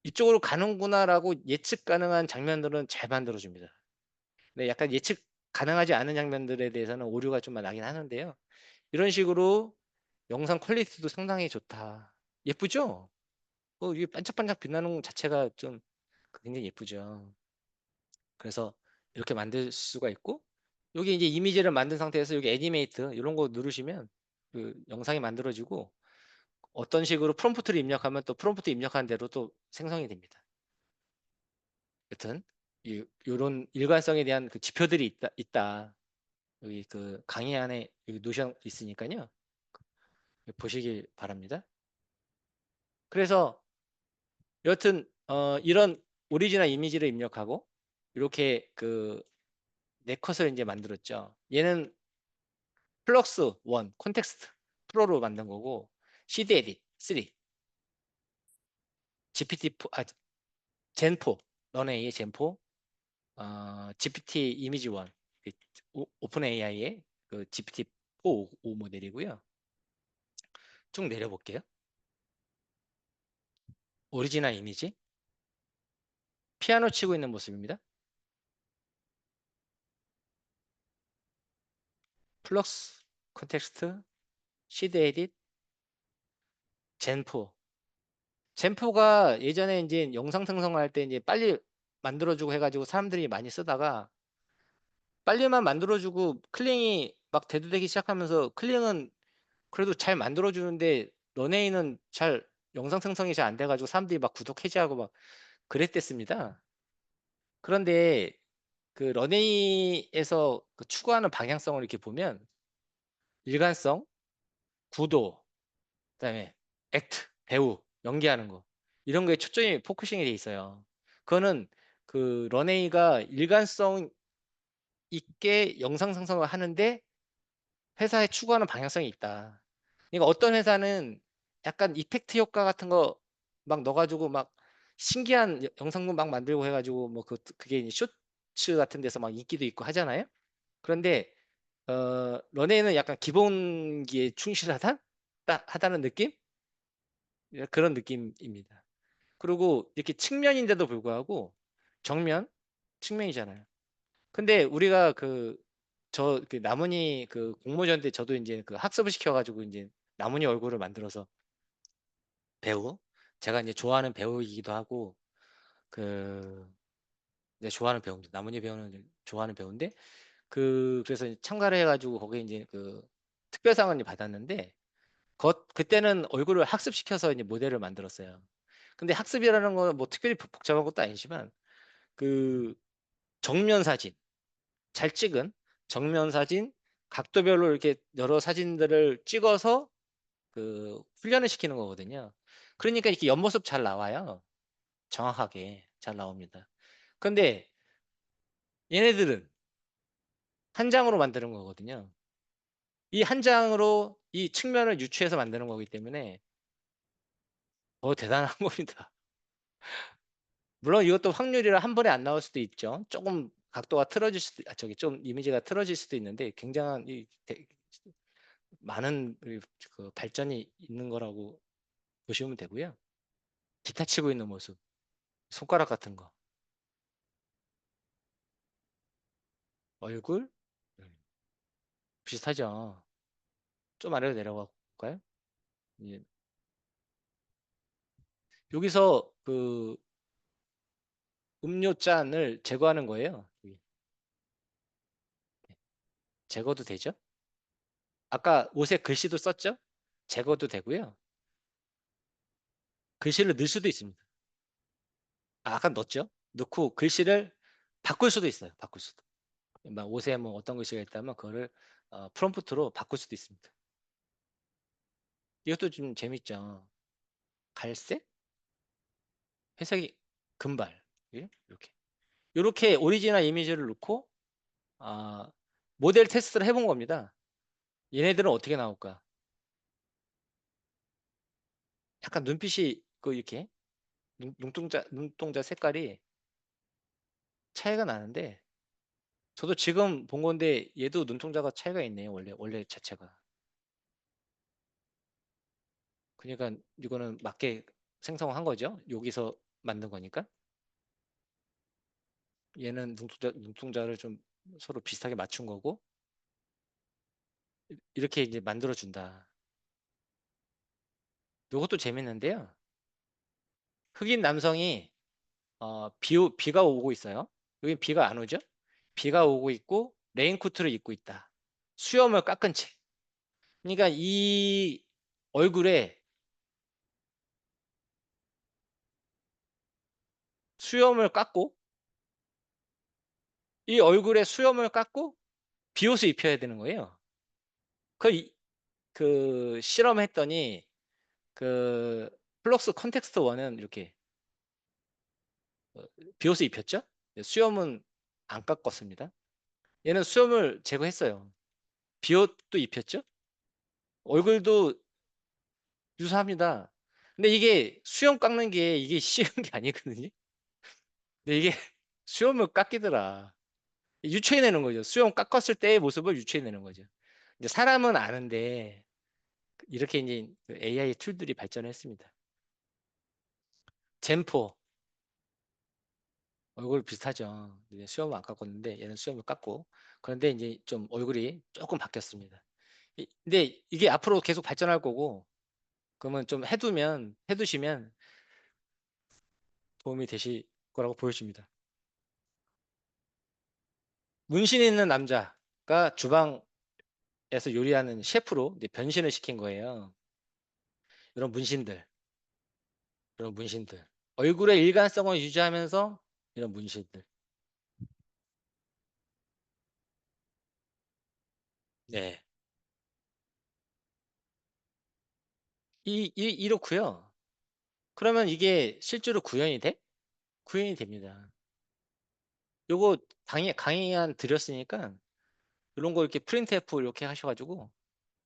이쪽으로 가는구나라고 예측 가능한 장면들은 잘 만들어 줍니다. 근데 약간 예측 가능하지 않은 장면들에 대해서는 오류가 좀 나긴 하는데요. 이런 식으로 영상 퀄리티도 상당히 좋다. 예쁘죠? 이게 반짝반짝 빛나는 것 자체가 좀 굉장히 예쁘죠. 그래서 이렇게 만들 수가 있고, 여기 이제 이미지를 만든 상태에서 여기 애니메이트 이런 거 누르시면 그 영상이 만들어지고, 어떤 식으로 프롬프트를 입력하면 또 프롬프트 입력한 대로 또 생성이 됩니다. 여튼 이런 일관성에 대한 그 지표들이 있다. 여기 그 강의 안에 여기 노션 있으니까요. 보시길 바랍니다. 그래서 여튼 이런 오리지널 이미지를 입력하고 이렇게 그 네컷을 이제 만들었죠. 얘는 플럭스 1 콘텍스트 프로로 만든 거고, CD 에딧 3, GPT4, 젠4, 런웨이의 젠4, GPT 이미지 1, 오픈 AI의 그 GPT-4 5 모델이고요. 쭉 내려볼게요. 오리지널 이미지, 피아노 치고 있는 모습입니다. 플럭스 콘텍스트, 시드 에딧, 젠4. 젠4가 예전에 이제 영상 생성할 때 이제 빨리 만들어주고 해가지고 사람들이 많이 쓰다가, 빨리만 만들어주고 클링이 막 대두되기 시작하면서, 클링은 그래도 잘 만들어주는데 런웨이는 잘 영상 생성이 잘 안 돼가지고 사람들이 막 구독 해지하고 막 그랬댔습니다. 그런데 그 런웨이에서 그 추구하는 방향성을 이렇게 보면 일관성, 구도, 그다음에 액트, 배우, 연기하는 거, 이런 거에 초점이 포커싱이 돼 있어요. 그거는 그 런웨이가 일관성 있게 영상 생성을 하는데 회사에 추구하는 방향성이 있다. 그러니까 어떤 회사는 약간 이펙트 효과 같은 거 막 넣어가지고 막 신기한 영상도 막 만들고 해가지고 뭐 그게 이제 스포츠 같은 데서 막 인기도 있고 하잖아요. 그런데 런웨이는 약간 기본기에 하다는 느낌? 그런 느낌입니다. 그리고 이렇게 측면인데도 불구하고 정면 측면이잖아요. 근데 우리가 그 나문희 그 공모전 때 저도 이제 그 학습을 시켜가지고 이제 나문희 얼굴을 만들어서 배우 제가 이제 좋아하는 배우이기도 하고 그 내 좋아하는 배우인데 나문희 배우는 이제 좋아하는 배우인데 그래서 이제 참가를 해가지고 거기에 이제 그 특별상을 이제 받았는데 그때는 얼굴을 학습시켜서 이제 모델을 만들었어요. 근데 학습이라는 건 뭐 특별히 복잡한 것도 아니지만 그 정면 사진 잘 찍은 정면 사진 각도별로 이렇게 여러 사진들을 찍어서 그 훈련을 시키는 거거든요. 그러니까 이렇게 옆모습 잘 나와요. 정확하게 잘 나옵니다. 근데 얘네들은 한 장으로 만드는 거거든요. 이 한 장으로 이 측면을 유추해서 만드는 거기 때문에 더 대단한 겁니다. 물론 이것도 확률이라 한 번에 안 나올 수도 있죠. 조금 각도가 틀어질 수도, 저기 좀 이미지가 틀어질 수도 있는데 굉장한 많은 그 발전이 있는 거라고 보시면 되고요. 기타 치고 있는 모습, 손가락 같은 거, 얼굴 비슷하죠. 좀 아래로 내려가 볼까요? 예. 여기서 그 음료 잔을 제거하는 거예요. 제거도 되죠? 아까 옷에 글씨도 썼죠? 제거도 되고요. 글씨를 넣을 수도 있습니다. 아까 넣었죠? 넣고 글씨를 바꿀 수도 있어요. 바꿀 수도. 막 옷에 뭐 어떤 글씨가 있다면 그거를 프롬프트로 바꿀 수도 있습니다. 이것도 좀 재밌죠. 갈색, 회색이 금발 예? 이렇게 오리지널 이미지를 넣고 모델 테스트를 해본 겁니다. 얘네들은 어떻게 나올까? 약간 눈빛이 이렇게 눈동자 색깔이 차이가 나는데 저도 지금 본 건데 얘도 눈동자가 차이가 있네요. 원래 자체가. 그러니까 이거는 맞게 생성한 거죠. 여기서 만든 거니까. 얘는 눈동자를 좀 서로 비슷하게 맞춘 거고 이렇게 이제 만들어 준다. 이것도 재밌는데요. 흑인 남성이 비가 오고 있어요. 여기 비가 안 오죠? 비가 오고 있고 레인코트를 입고 있다. 수염을 깎은 채. 그러니까 이 얼굴에 수염을 깎고 이 얼굴에 수염을 깎고 비옷을 입혀야 되는 거예요. 그 실험했더니 그 플럭스 컨텍스트 1은 이렇게 비옷을 입혔죠. 수염은 안 깎았습니다. 얘는 수염을 제거했어요. 비옷도 입혔죠. 얼굴도 유사합니다. 근데 이게 수염 깎는 게 이게 쉬운 게 아니거든요. 근데 이게 수염을 깎이더라. 유추해내는 거죠. 수염 깎았을 때의 모습을 유추해내는 거죠. 이제 사람은 아는데 이렇게 이제 AI 툴들이 발전했습니다. 젠포 얼굴 비슷하죠. 이제 수염을 안 깎았는데 얘는 수염을 깎고 그런데 이제 좀 얼굴이 조금 바뀌었습니다. 근데 이게 앞으로 계속 발전할 거고 그러면 좀 해두시면 도움이 되실 거라고 보여집니다. 문신 있는 남자가 주방에서 요리하는 셰프로 이제 변신을 시킨 거예요. 이런 문신들, 이런 문신들. 얼굴의 일관성을 유지하면서 이런 문신들. 네. 이렇고요. 그러면 이게 실제로 구현이 돼? 구현이 됩니다. 요거 강의 드렸으니까 이런 거 이렇게 프린트 F 이렇게 하셔가지고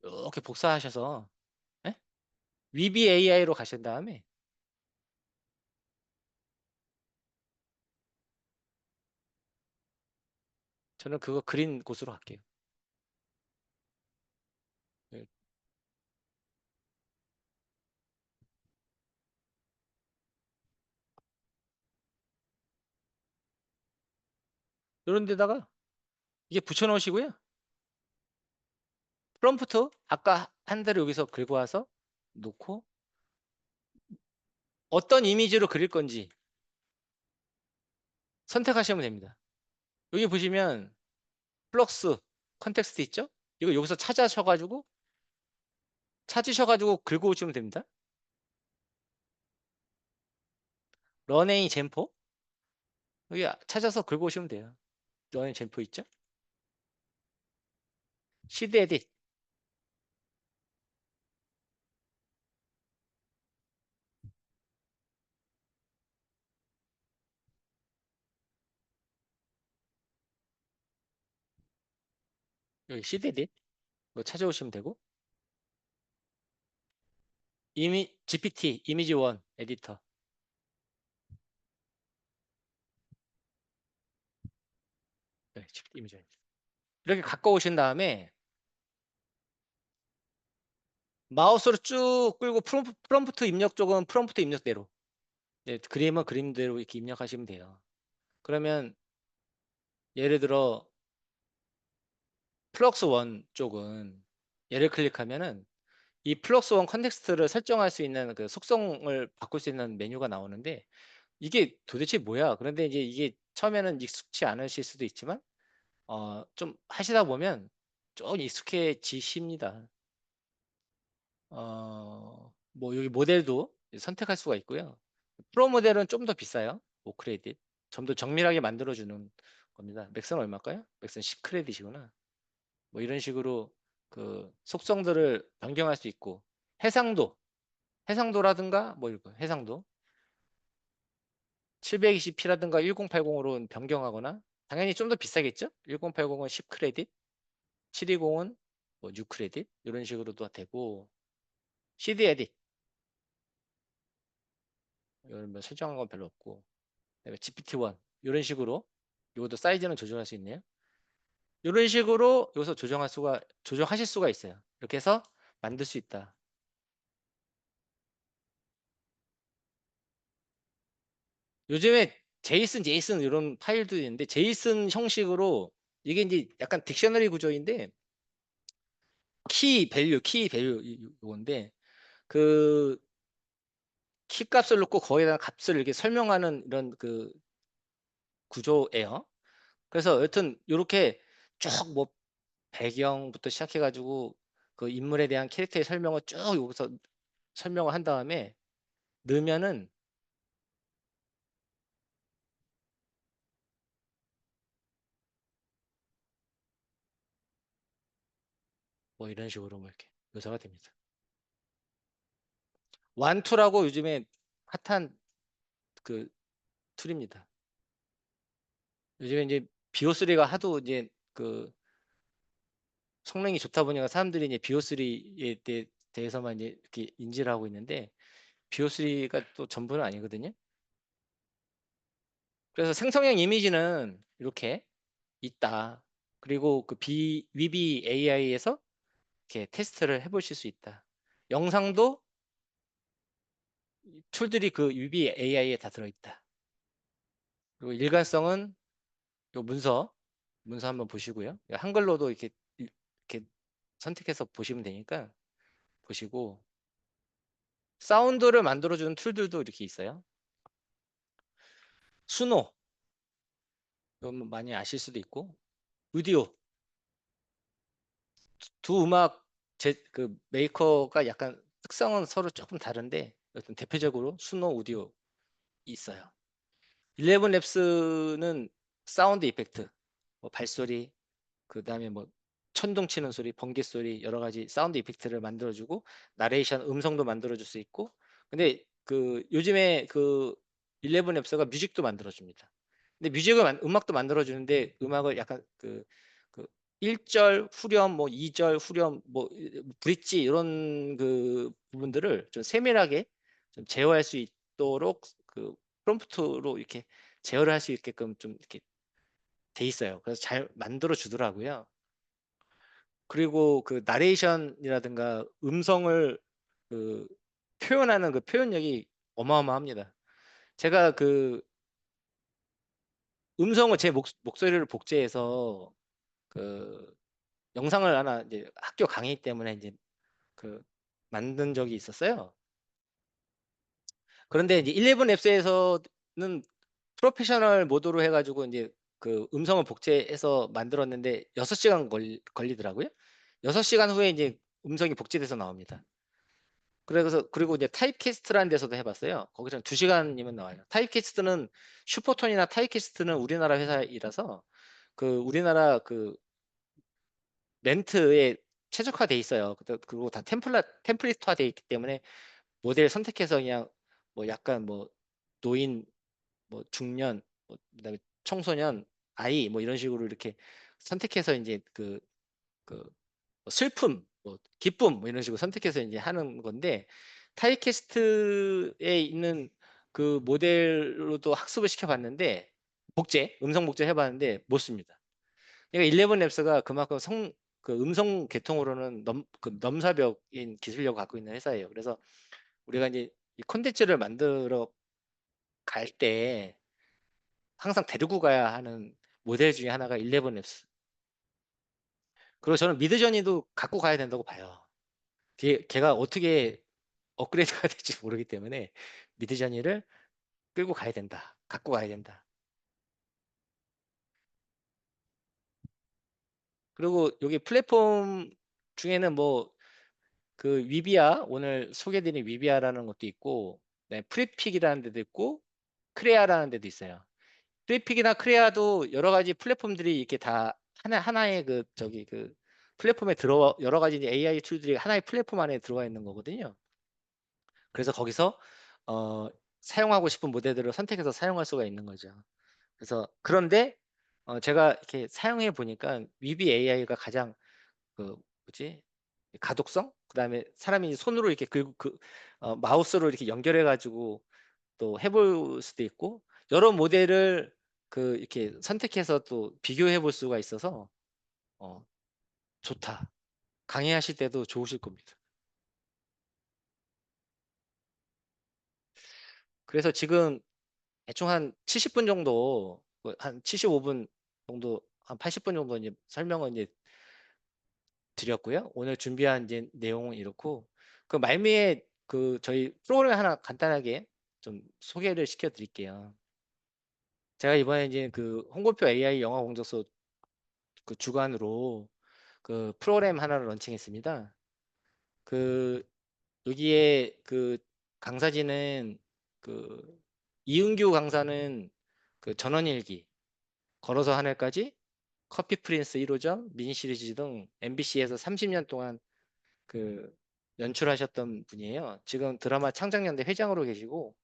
이렇게 복사하셔서 예? 위비 AI로 가신 다음에 저는 그거 그린 곳으로 갈게요. 네. 이런 데다가 이게 붙여 놓으시고요. 프롬프트 아까 한 대로 여기서 긁어 와서 놓고 어떤 이미지로 그릴 건지 선택하시면 됩니다. 여기 보시면 플럭스 컨텍스트 있죠? 이거 여기서 찾으셔가지고 긁어 오시면 됩니다. 런웨이 젠포 여기 찾아서 긁어 오시면 돼요. 런웨이 젠포 있죠? 시드 에딧 여기 시드 에딧 이거 찾아오시면 되고 GPT 이미지 원 에디터 네, GPT 이미지 원 이렇게 갖고 오신 다음에 마우스로 쭉 끌고 프롬프트 입력 쪽은 프롬프트 입력대로 그림은 그림대로 이렇게 입력하시면 돼요. 그러면 예를 들어 플럭스 원 쪽은 얘를 클릭하면은 이 플럭스 원 컨텍스트를 설정할 수 있는 그 속성을 바꿀 수 있는 메뉴가 나오는데 이게 도대체 뭐야? 그런데 이제 이게 처음에는 익숙치 않으실 수도 있지만 좀 하시다 보면 좀 익숙해지십니다. 뭐 여기 모델도 선택할 수가 있고요. 프로 모델은 좀 더 비싸요. 5크레딧. 좀 더 정밀하게 만들어주는 겁니다. 맥스는 얼마일까요? 맥스는 10크레딧이구나. 뭐 이런 식으로 그 속성들을 변경할 수 있고 해상도라든가 뭐 이거 해상도 720p라든가 1080으로 변경하거나 당연히 좀 더 비싸겠죠? 1080은 10크레딧, 720은 뭐 6크레딧 이런 식으로도 되고 CD 에딧 이런 뭐 설정한 건 별로 없고 GPT-1 이런 식으로 이것도 사이즈는 조절할 수 있네요. 이런 식으로 여기서 조정하실 수가 있어요. 이렇게 해서 만들 수 있다. 요즘에 제이슨 이런 파일도 있는데 제이슨 형식으로 이게 이제 약간 딕셔너리 구조인데 키 밸류 이건데 그 키 값을 넣고 거기에 대한 값을 이렇게 설명하는 이런 그 구조예요. 그래서 여튼 이렇게 쭉 뭐 배경부터 시작해 가지고 그 인물에 대한 캐릭터의 설명을 쭉 여기서 설명을 한 다음에 넣으면은 뭐 이런 식으로 뭐 이렇게 묘사가 됩니다. 완투라고 요즘에 핫한 그 툴입니다. 요즘에 이제 BO3가 하도 이제 그 성능이 좋다 보니까 사람들이 이제 BO3에 대해서만 이제 이렇게 인지를 하고 있는데 BO3가 또 전부는 아니거든요. 그래서 생성형 이미지는 이렇게 있다. 그리고 그 위비 AI에서 이렇게 테스트를 해보실 수 있다. 영상도 툴들이 그 위비 AI에 다 들어있다. 그리고 일관성은 요 문서 한번 보시고요. 한글로도 이렇게 선택해서 보시면 되니까 보시고 사운드를 만들어주는 툴들도 이렇게 있어요. 수노 이건 많이 아실 수도 있고 오디오 두 음악 그 메이커가 약간 특성은 서로 조금 다른데 어떤 대표적으로 수노 오디오 있어요. 11랩스는 사운드 이펙트 뭐 발소리 그다음에 뭐 천둥 치는 소리, 번개 소리 여러 가지 사운드 이펙트를 만들어주고 나레이션 음성도 만들어줄 수 있고 근데 그 요즘에 그 11앱스가 뮤직도 만들어줍니다. 근데 음악도 만들어주는데 음악을 약간 그 1절 후렴 뭐 2절 후렴 뭐 브릿지 이런 그 부분들을 좀 세밀하게 좀 제어할 수 있도록 그 프롬프트로 이렇게 제어를 할 수 있게끔 좀 이렇게 돼 있어요. 그래서 잘 만들어 주더라고요. 그리고 그 나레이션이라든가 음성을 그 표현하는 그 표현력이 어마어마합니다. 제가 그 음성을 제 목소리를 복제해서 그 영상을 하나 이제 학교 강의 때문에 이제 그 만든 적이 있었어요. 그런데 이제 11 앱스에서는 프로페셔널 모드로 해가지고 이제 그 음성을 복제해서 만들었는데 6시간 걸리더라고요. 6시간 후에 이제 음성이 복제돼서 나옵니다. 그래서 그리고 이제 타입캐스트라는 데서도 해봤어요. 거기서는 2시간이면 나와요. 타입캐스트는 슈퍼톤이나 타입캐스트는 우리나라 회사이라서 그 우리나라 그 멘트에 최적화돼 있어요. 그리고 다 템플릿화돼 있기 때문에 모델 선택해서 그냥 뭐 약간 뭐 노인, 뭐 중년, 뭐 그다음에 청소년, 아이 뭐 이런 식으로 이렇게 선택해서 이제 그 슬픔, 뭐 기쁨 뭐 이런 식으로 선택해서 이제 하는 건데 타이캐스트에 있는 그 모델로도 학습을 시켜봤는데 음성 복제 해봤는데 못 씁니다. 그러니까 11랩스가 그만큼 그 음성 계통으로는 넘사벽인 기술력을 갖고 있는 회사예요. 그래서 우리가 이제 이 콘텐츠를 만들어 갈 때 항상 데리고 가야 하는 모델 중에 하나가 11랩스. 그리고 저는 미드저니도 갖고 가야 된다고 봐요. 걔가 어떻게 업그레이드가 될지 모르기 때문에 미드저니를 끌고 가야 된다. 갖고 가야 된다. 그리고 여기 플랫폼 중에는 뭐 그 위비아 오늘 소개드린 위비아라는 것도 있고 네, 프리픽이라는 데도 있고 크레아라는 데도 있어요. 프리픽이나 크레아도 여러 가지 플랫폼들이 이렇게 다 하나의 그 저기 그 플랫폼에 들어 여러 가지 이제 AI 툴들이 하나의 플랫폼 안에 들어가 있는 거거든요. 그래서 거기서 사용하고 싶은 모델들을 선택해서 사용할 수가 있는 거죠. 그래서 그런데 제가 이렇게 사용해 보니까 위비 AI가 가장 그 뭐지 가독성 그다음에 사람이 손으로 이렇게 마우스로 이렇게 연결해 가지고 또 해볼 수도 있고 여러 모델을 그 이렇게 선택해서 또 비교해 볼 수가 있어서 좋다. 강의하실 때도 좋으실 겁니다. 그래서 지금 대충 한 70분 정도, 한 75분 정도, 한 80분 정도 이제 설명을 이제 드렸고요. 오늘 준비한 이제 내용은 이렇고, 그 말미에 그 저희 프로그램 하나 간단하게 좀 소개를 시켜 드릴게요. 제가 이번에 이제 그 홍보표 AI 영화 공작소 그 주관으로 그 프로그램 하나를 런칭했습니다. 그 여기에 그 강사진은 그 이은규 강사는 그 전원일기, 걸어서 하늘까지, 커피 프린스 1호점, 미니 시리즈 등 MBC에서 30년 동안 그 연출하셨던 분이에요. 지금 드라마 창작연대 회장으로 계시고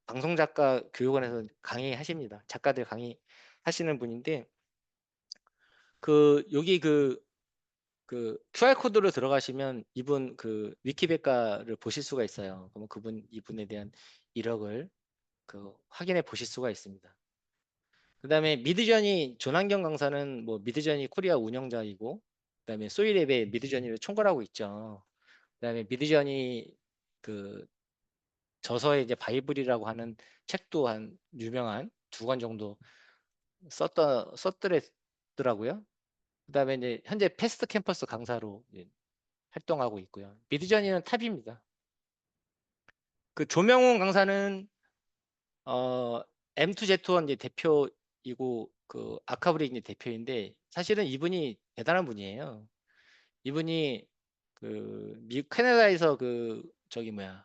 방송작가 교육원에서 강의하십니다. 작가들 강의하시는 분인데 그 여기 그 QR 코드로 들어가시면 이분 그 위키백과를 보실 수가 있어요. 그러면 이분에 대한 이력을 그 확인해 보실 수가 있습니다. 그다음에 미드저니 조남경 강사는 뭐 미드저니 코리아 운영자이고 그다음에 소이랩의 미드저니를 총괄하고 있죠. 그다음에 미드저니 그 저서의 이제 바이블이라고 하는 책도 한 유명한 2권 정도 썼더라고요. 그다음에 이제 현재 패스트 캠퍼스 강사로 이제 활동하고 있고요. 미드저니는 탑입니다. 그 조명훈 강사는 M2Z1 이제 대표이고 그 아카브리 이제 대표인데 사실은 이분이 대단한 분이에요. 이분이 그 캐나다에서 그 저기 뭐야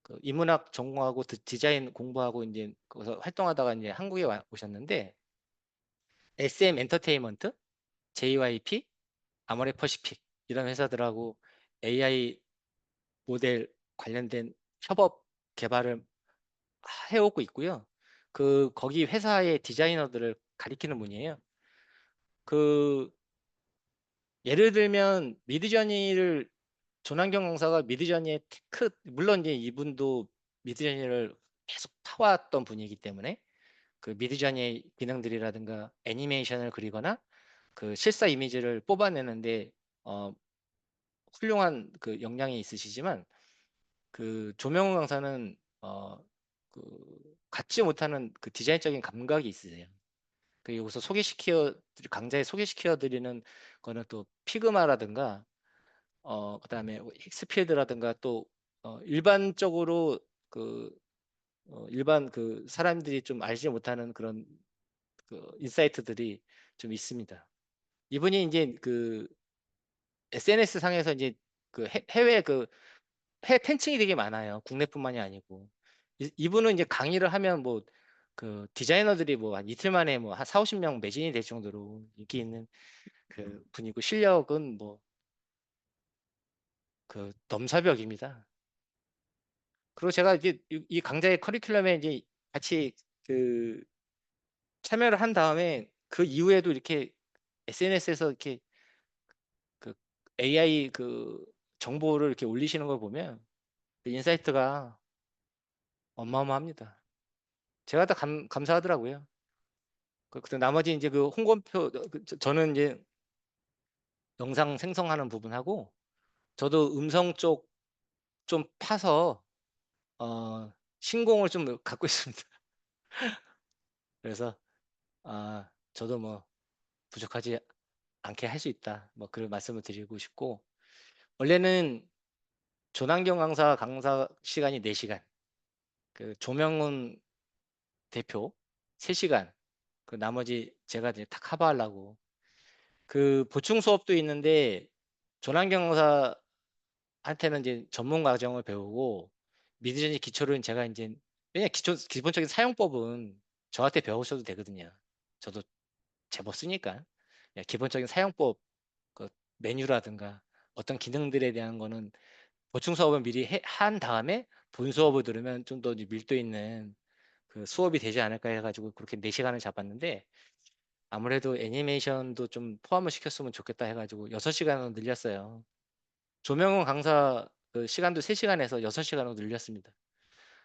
그 인문학 전공하고 디자인 공부하고 이제 거기서 활동하다가 이제 한국에 오셨는데 SM 엔터테인먼트, JYP, 아모레 퍼시픽 이런 회사들하고 AI 모델 관련된 협업 개발을 해오고 있고요. 그 거기 회사의 디자이너들을 가리키는 분이에요. 그 예를 들면 미드저니를 조남경 강사가 미드저니의 물론 이제 이분도 미드저니를 계속 타왔던 분이기 때문에 그 미드저니 기능들이라든가 애니메이션을 그리거나 그 실사 이미지를 뽑아내는데 훌륭한 그 역량이 있으시지만 그 조명훈 강사는 그 갖지 못하는 그 디자인적인 감각이 있으세요. 그 여기서 강좌에 소개시켜 드리는 거는 또 피그마라든가 그다음에 힉스필드라든가 또 일반적으로 그 일반 그 사람들이 좀 알지 못하는 그런 그 인사이트들이 좀 있습니다. 이분이 이제 그 SNS 상에서 이제 그 해외 그 팬층이 되게 많아요. 국내뿐만이 아니고. 이분은 이제 강의를 하면 뭐 그 디자이너들이 뭐 한 이틀 만에 뭐 한 4-50명 매진이 될 정도로 인기 있는 그 분이고 실력은 뭐 그 넘사벽입니다. 그리고 제가 이제 이 강좌의 커리큘럼에 이제 같이 그 참여를 한 다음에 그 이후에도 이렇게 SNS에서 이렇게 그 AI 그 정보를 이렇게 올리시는 걸 보면 그 인사이트가 어마어마합니다. 제가 다 감사하더라고요. 그 나머지 이제 그 홍건표 저는 이제 영상 생성하는 부분하고 저도 음성 쪽 좀 파서 신공을 좀 갖고 있습니다. 그래서 저도 뭐 부족하지 않게 할 수 있다. 뭐 그런 말씀을 드리고 싶고 원래는 조남경 강사 시간이 4시간, 그 조명훈 대표 3시간, 그 나머지 제가 이제 다 커버하려고 그 보충 수업도 있는데 조남경 강사한테는 이제 전문 과정을 배우고 미드저니 기초는 제가 이제 왜냐 기본적인 사용법은 저한테 배우셔도 되거든요. 저도 제법 쓰니까 기본적인 사용법 그 메뉴라든가 어떤 기능들에 대한 거는 보충 수업을 미리 한 다음에 본 수업을 들으면 좀 더 밀도 있는 그 수업이 되지 않을까 해가지고 그렇게 4시간을 잡았는데 아무래도 애니메이션도 좀 포함을 시켰으면 좋겠다 해가지고 6시간으로 늘렸어요. 조명훈 강사 그 시간도 3시간에서 6시간으로 늘렸습니다.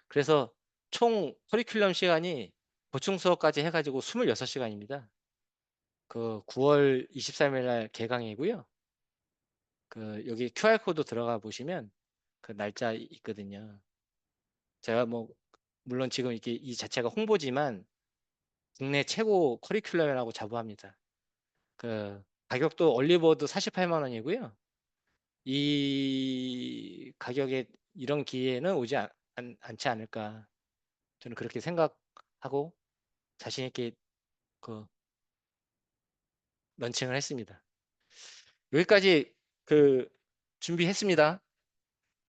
그래서 총 커리큘럼 시간이 보충 수업까지 해가지고 26시간입니다. 그 9월 23일 날 개강이고요. 그 여기 QR코드 들어가 보시면 그 날짜 있거든요. 제가 뭐 물론 지금 이게 이 자체가 홍보지만 국내 최고 커리큘럼이라고 자부합니다. 그 가격도 얼리버드 48만 원이고요. 이 가격에 이런 기회는 오지 않지 않을까 저는 그렇게 생각하고 자신 있게 그 런칭을 했습니다. 여기까지 그 준비했습니다.